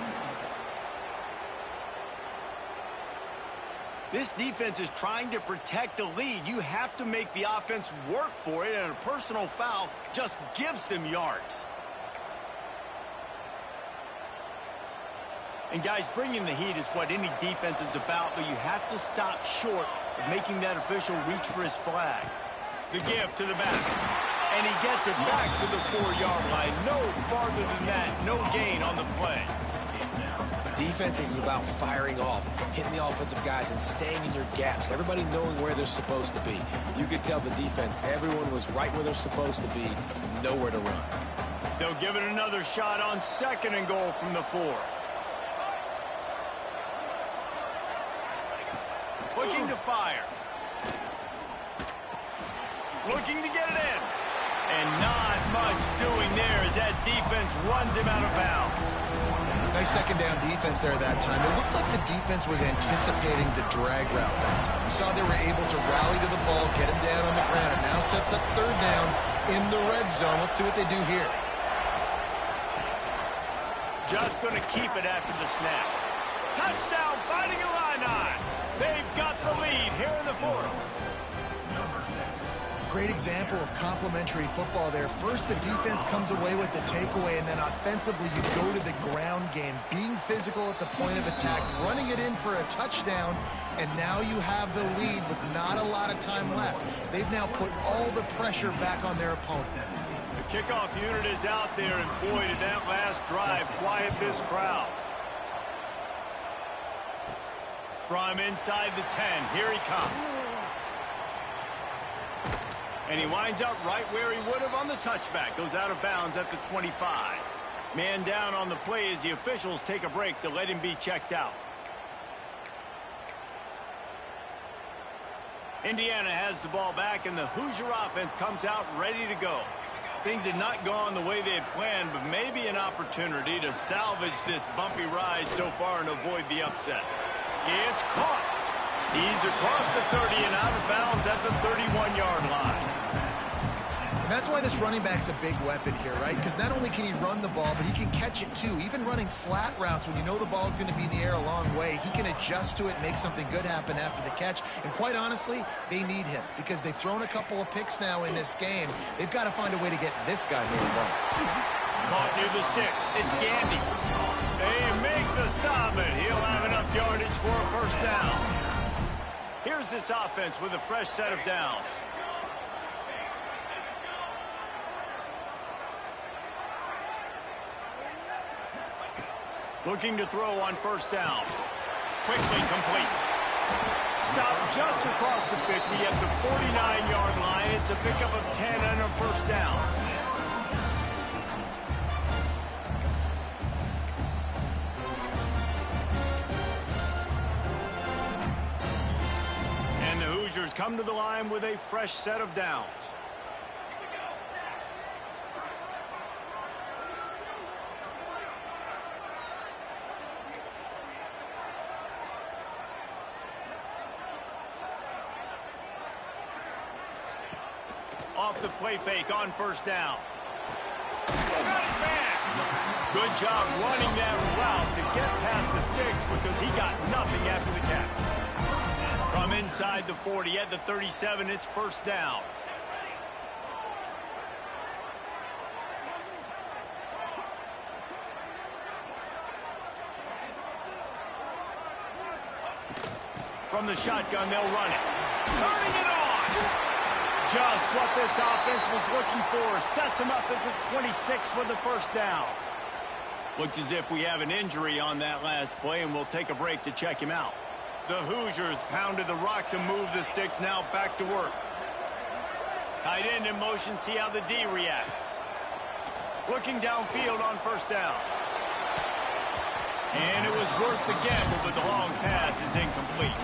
This defense is trying to protect the lead. You have to make the offense work for it, and a personal foul just gives them yards. And guys, bringing the heat is what any defense is about, but you have to stop short of making that official reach for his flag. The give to the back. And he gets it back to the 4-yard line. No farther than that. No gain on the play. Defense is about firing off, hitting the offensive guys, and staying in your gaps. Everybody knowing where they're supposed to be. You could tell the defense, everyone was right where they're supposed to be, nowhere to run. They'll give it another shot on 2nd and goal from the 4. Looking to fire. Looking to get it in. And not much doing there as that defense runs him out of bounds. Nice second down defense there that time. It looked like the defense was anticipating the drag route that time. We saw they were able to rally to the ball, get him down on the ground. It now sets up 3rd down in the red zone. Let's see what they do here. Just going to keep it after the snap. Touchdown, Fighting Illini. They've got the lead here in the 4th. Great example of complementary football there. First, the defense comes away with the takeaway, and then offensively, you go to the ground game, being physical at the point of attack, running it in for a touchdown, and now you have the lead with not a lot of time left. They've now put all the pressure back on their opponent. The kickoff unit is out there, and boy, did that last drive quiet this crowd. From inside the 10, here he comes. And he winds up right where he would have on the touchback. Goes out of bounds at the 25. Man down on the play as the officials take a break to let him be checked out. Indiana has the ball back, and the Hoosier offense comes out ready to go. Things had not gone the way they had planned, but maybe an opportunity to salvage this bumpy ride so far and avoid the upset. It's caught. He's across the 30 and out of bounds at the 31-yard line. And that's why this running back's a big weapon here, right? Because not only can he run the ball, but he can catch it too. Even running flat routes when you know the ball's going to be in the air a long way, he can adjust to it, make something good happen after the catch. And quite honestly, they need him because they've thrown a couple of picks now in this game. They've got to find a way to get this guy more involved. Caught near the sticks. It's Gandy. They make the stop, and he'll have enough yardage for a 1st down. Here's this offense with a fresh set of downs. Looking to throw on 1st down. Quickly complete. Stop just across the 50 at the 49-yard line. It's a pickup of 10 and a 1st down. And the Hoosiers come to the line with a fresh set of downs. Off the play fake on 1st down. Got his man. Good job running that route to get past the sticks because he got nothing after the catch. From inside the 40 at the 37, it's 1st down. From the shotgun, they'll run it. Turning it on. Just what this offense was looking for. Sets him up at the 26 with the 1st down. Looks as if we have an injury on that last play, and we'll take a break to check him out. The Hoosiers pounded the rock to move the sticks, now back to work. Tight end in motion, see how the D reacts. Looking downfield on first down. And it was worth the gamble, but the long pass is incomplete.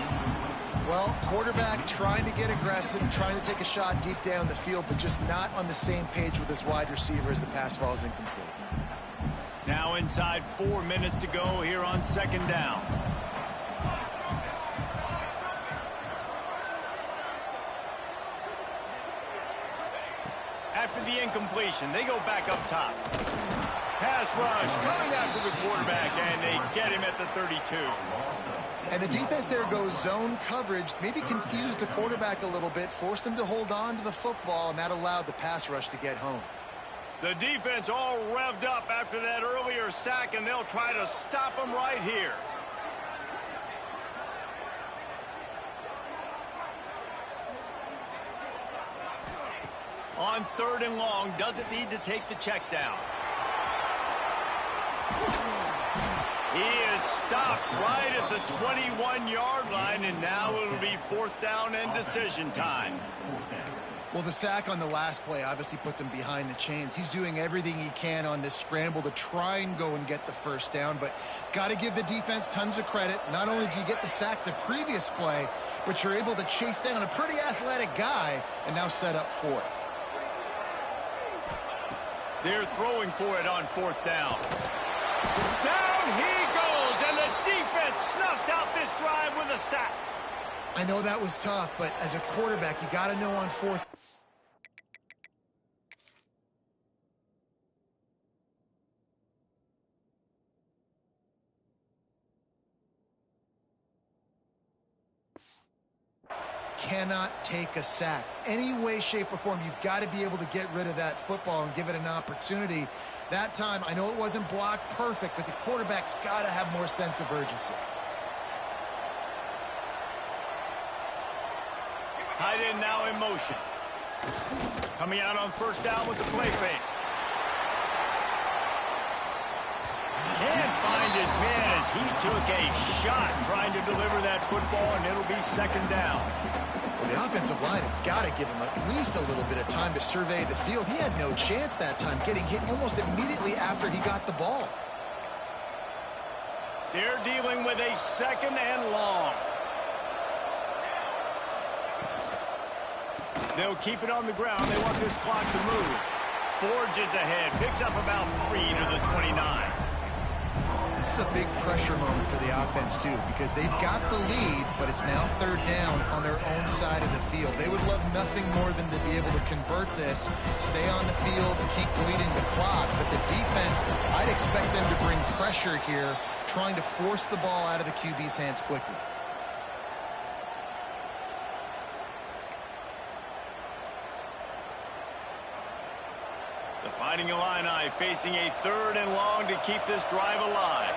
Well, quarterback trying to get aggressive, trying to take a shot deep down the field, but just not on the same page with his wide receiver as the pass falls incomplete. Now inside 4 minutes to go here on second down. After the incompletion, they go back up top. Pass rush coming after the quarterback, and they get him at the 32. And the defense there goes zone coverage, maybe confused the quarterback a little bit, forced him to hold on to the football, and that allowed the pass rush to get home. The defense all revved up after that earlier sack, and they'll try to stop him right here. On third and long, doesn't need to take the check down. He is stopped right at the 21-yard line, and now it'll be fourth down and decision time. Well, the sack on the last play obviously put them behind the chains. He's doing everything he can on this scramble to try and go and get the first down, but got to give the defense tons of credit. Not only do you get the sack the previous play, but you're able to chase down a pretty athletic guy and now set up fourth. They're throwing for it on fourth down. Down he goes, and the defense snuffs out this drive with a sack. I know that was tough, but as a quarterback, you got to know on fourth. Cannot take a sack. Any way, shape, or form, you've got to be able to get rid of that football and give it an opportunity. That time, I know it wasn't blocked perfect, but the quarterback's got to have more sense of urgency. Tight end now in motion. Coming out on first down with the play fake. Can't find his man as he took a shot trying to deliver that football, and it'll be second down. Well, the offensive line has got to give him at least a little bit of time to survey the field. He had no chance that time, getting hit almost immediately after he got the ball. They're dealing with a second and long. They'll keep it on the ground. They want this clock to move. Forges ahead. Picks up about 3 to the 29. This is a big pressure moment for the offense, too, because they've got the lead, but it's now third down on their own side of the field. They would love nothing more than to be able to convert this, stay on the field, and keep bleeding the clock. But the defense, I'd expect them to bring pressure here, trying to force the ball out of the QB's hands quickly. The Fighting Illini facing a third and long to keep this drive alive.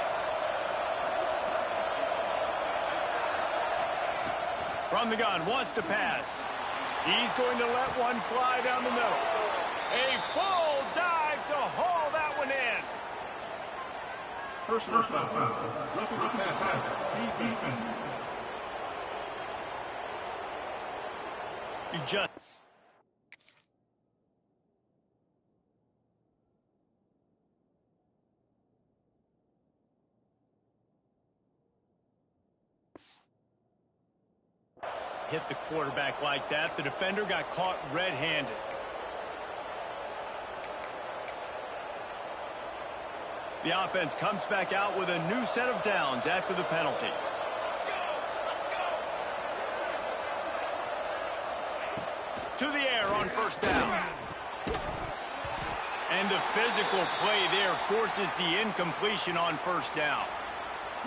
From the gun, wants to pass. He's going to let one fly down the middle. A full dive to haul that one in. Personal foul. Roughing the pass. Defense. You just... hit the quarterback like that. The defender got caught red-handed. The offense comes back out with a new set of downs after the penalty. To the air on first down. And the physical play there forces the incompletion on first down.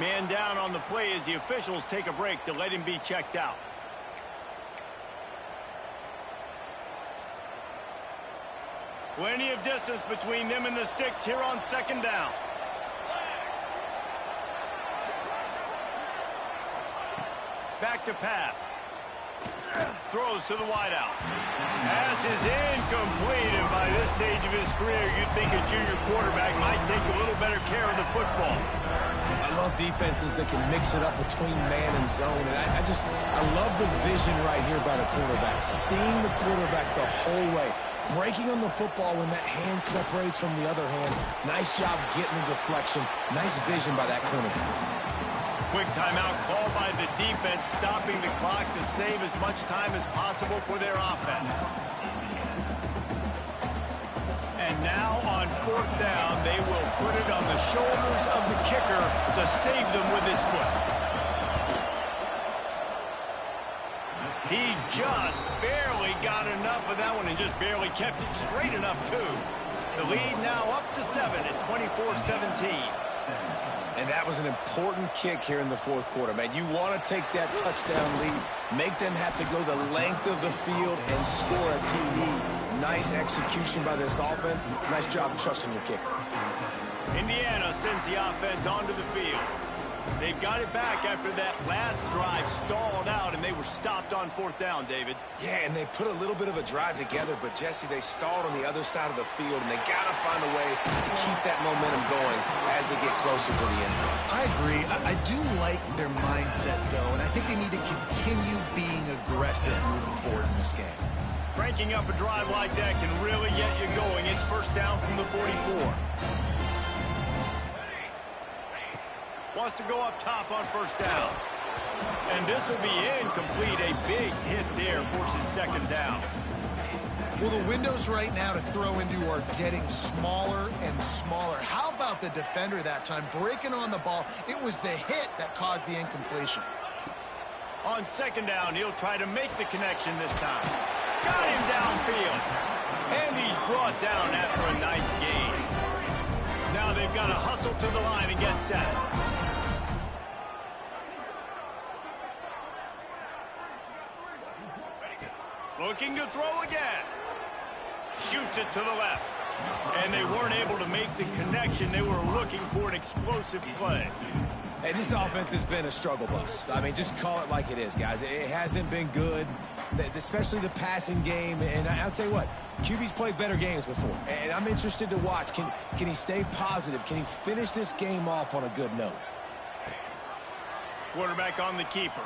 Man down on the play as the officials take a break to let him be checked out. Plenty of distance between them and the sticks here on second down. Back to pass. Throws to the wideout. Pass is incomplete, and by this stage of his career, you'd think a junior quarterback might take a little better care of the football. I love defenses that can mix it up between man and zone. And I love the vision right here by the quarterback. Seeing the quarterback the whole way. Breaking on the football when that hand separates from the other hand. Nice job getting the deflection. Nice vision by that cornerback. Quick timeout called by the defense, stopping the clock to save as much time as possible for their offense. And now on fourth down, they will put it on the shoulders of the kicker to save them with his foot. He just barely got enough of that one and just barely kept it straight enough, too. The lead now up to 7 at 24-17. And that was an important kick here in the fourth quarter, man. You want to take that touchdown lead, make them have to go the length of the field and score a TD. Nice execution by this offense. Nice job trusting your kicker. Indiana sends the offense onto the field. They've got it back after that last drive stalled out, and they were stopped on fourth down, David. Yeah, and they put a little bit of a drive together, but, Jesse, they stalled on the other side of the field, and they got to find a way to keep that momentum going as they get closer to the end zone. I agree. I do like their mindset, though, and I think they need to continue being aggressive moving forward in this game. Cranking up a drive like that can really get you going. It's first down from the 44. Wants to go up top on first down. And this will be incomplete. A big hit there forces second down. Well, the windows right now to throw into are getting smaller and smaller. How about the defender that time breaking on the ball? It was the hit that caused the incompletion. On second down, he'll try to make the connection this time. Got him downfield. And he's brought down after a nice gain. Now they've got to hustle to the line and get set. Looking to throw again. Shoots it to the left. And they weren't able to make the connection. They were looking for an explosive play. Hey, this offense has been a struggle bus. I mean, just call it like it is, guys. It hasn't been good, especially the passing game. And I'll tell you what, QB's played better games before. And I'm interested to watch. Can he stay positive? Can he finish this game off on a good note? Quarterback on the keeper.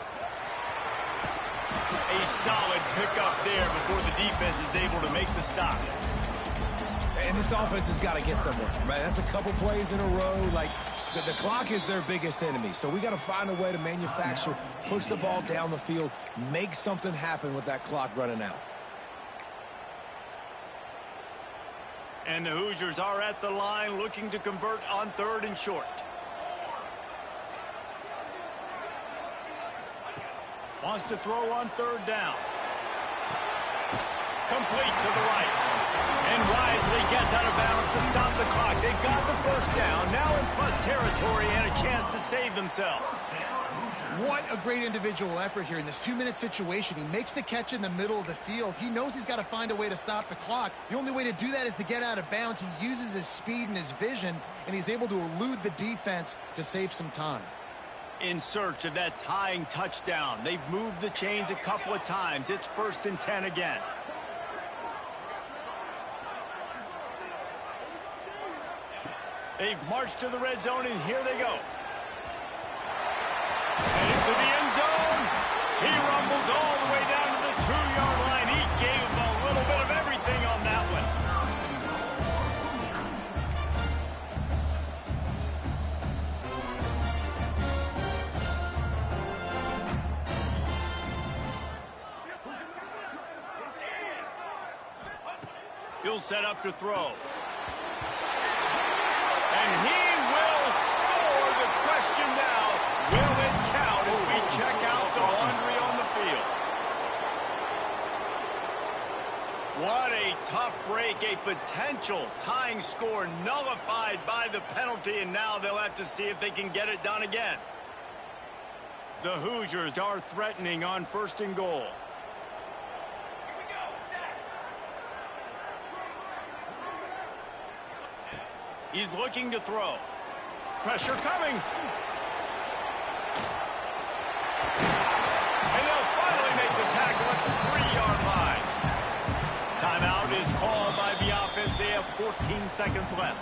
A solid pickup there before the defense is able to make the stop. And this offense has got to get somewhere, right? That's a couple plays in a row. Like, the clock is their biggest enemy. So we got to find a way to manufacture, push the ball down the field, make something happen with that clock running out. And the Hoosiers are at the line looking to convert on third and short. Wants to throw on third down. Complete to the right. And wisely gets out of bounds to stop the clock. They got the first down. Now in plus territory and a chance to save themselves. What a great individual effort here in this 2-minute situation. He makes the catch in the middle of the field. He knows he's got to find a way to stop the clock. The only way to do that is to get out of bounds. He uses his speed and his vision, and he's able to elude the defense to save some time. In search of that tying touchdown. They've moved the chains a couple of times. It's 1st and 10 again. They've marched to the red zone, and here they go. And into the end zone. He rumbles all the way down to the 2-yard line. He gave a little bit of everything on that one. He'll set up to throw. And he will score. The question now, will it count as we check out the laundry on the field? What a tough break, a potential tying score nullified by the penalty, and now they'll have to see if they can get it done again. The Hoosiers are threatening on 1st and goal. He's looking to throw. Pressure coming. And they'll finally make the tackle at the 3-yard line. Timeout is called by the offense. They have 14 seconds left.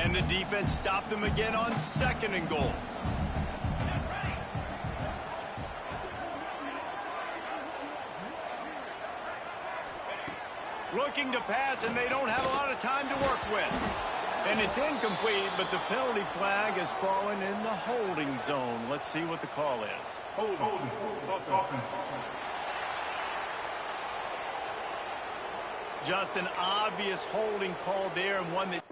Can the defense stop them again on 2nd and goal? Looking to pass, and they don't have a lot of time to work with. And it's incomplete, but the penalty flag has fallen in the holding zone. Let's see what the call is. Hold. Offense. Just an obvious holding call there, and one that...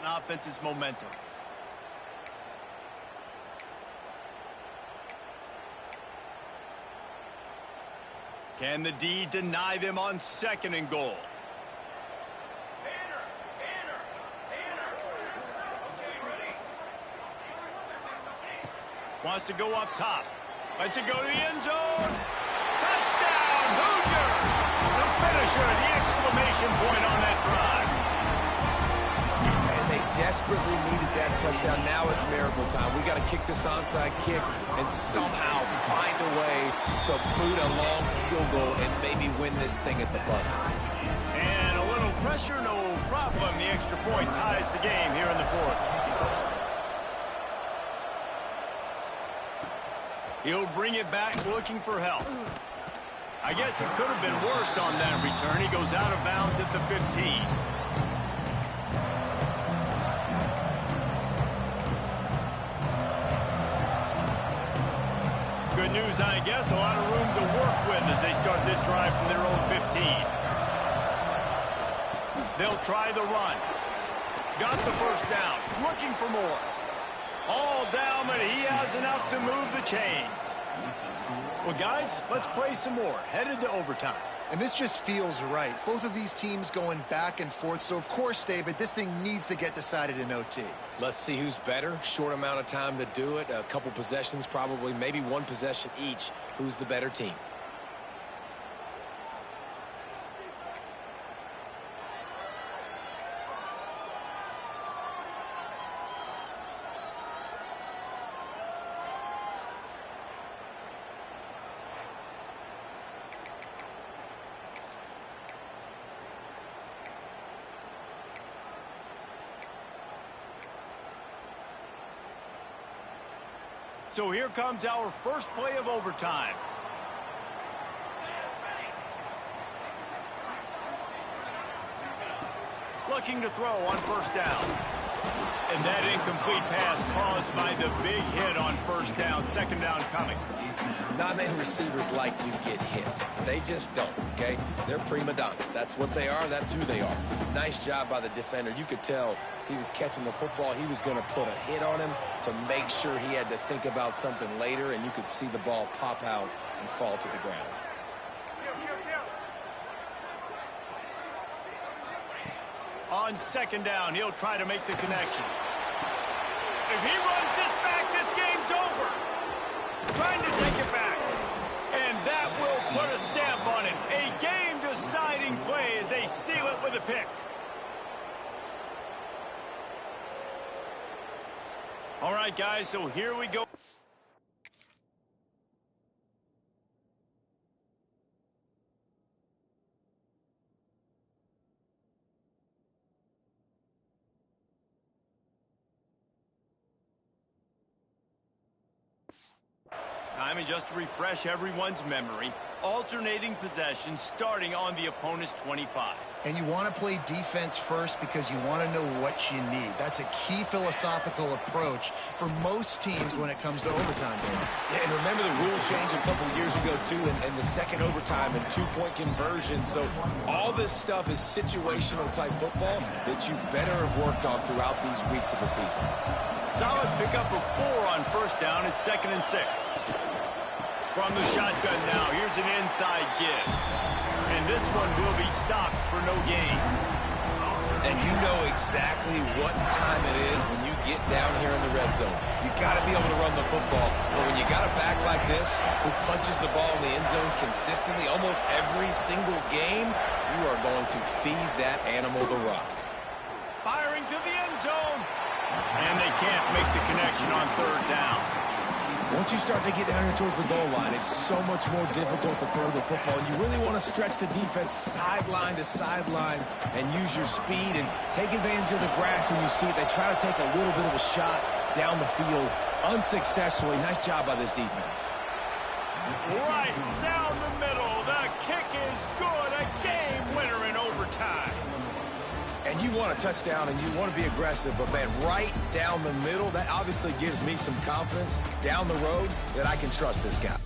An offense's momentum. Can the D deny them on 2nd and goal? Wants to go up top. Lets it go to the end zone. Touchdown, Hoosiers! The finisher, the exclamation point on that drive. And they desperately needed that touchdown. Now it's miracle time. We got to kick this onside kick and somehow find a way to boot a long field goal and maybe win this thing at the buzzer. And a little pressure, no problem. The extra point ties the game here in the 4th. He'll bring it back looking for help. I guess it could have been worse on that return. He goes out of bounds at the 15. Good news, I guess. A lot of room to work with as they start this drive from their own 15. They'll try the run. Got the first down. Looking for more. All down, but he has enough to move the chains. Well, guys, let's play some more. Headed to overtime. And this just feels right. Both of these teams going back and forth. So, of course, David, this thing needs to get decided in OT. Let's see who's better. Short amount of time to do it. A couple possessions, probably, maybe one possession each. Who's the better team? So here comes our first play of overtime. Looking to throw on first down. And that incomplete pass caused by the big hit on first down. 2nd down coming. Not many receivers like to get hit. They just don't, okay? They're prima donnas. That's what they are. That's who they are. Nice job by the defender. You could tell he was catching the football. He was going to put a hit on him to make sure he had to think about something later, and you could see the ball pop out and fall to the ground. On 2nd down, he'll try to make the connection. If he runs this back, this game's over. Trying to take it back. And that will put a stamp on it. A game-deciding play as they seal it with a pick. All right, guys, so here we go. Timing just to refresh everyone's memory. Alternating possession starting on the opponent's 25. And you want to play defense first because you want to know what you need. That's a key philosophical approach for most teams when it comes to overtime, David. Yeah, and remember the rule change a couple years ago, too, and the second overtime and two-point conversion. So all this stuff is situational-type football that you better have worked on throughout these weeks of the season. Solid pickup of 4 on first down. It's 2nd and 6. From the shotgun now, here's an inside give. And this one will be stopped for no gain. And you know exactly what time it is when you get down here in the red zone. You got to be able to run the football. But when you got a back like this who punches the ball in the end zone consistently almost every single game, you are going to feed that animal the rock. Firing to can't make the connection on third down. Once you start to get down here towards the goal line, it's so much more difficult to throw the football. You really want to stretch the defense sideline to sideline and use your speed and take advantage of the grass when you see it. They try to take a little bit of a shot down the field unsuccessfully. Nice job by this defense. Right down the middle. The kick is good. A game winner in overtime. And you want a touchdown and you want to be aggressive, but, man, right down the middle, that obviously gives me some confidence down the road that I can trust this guy.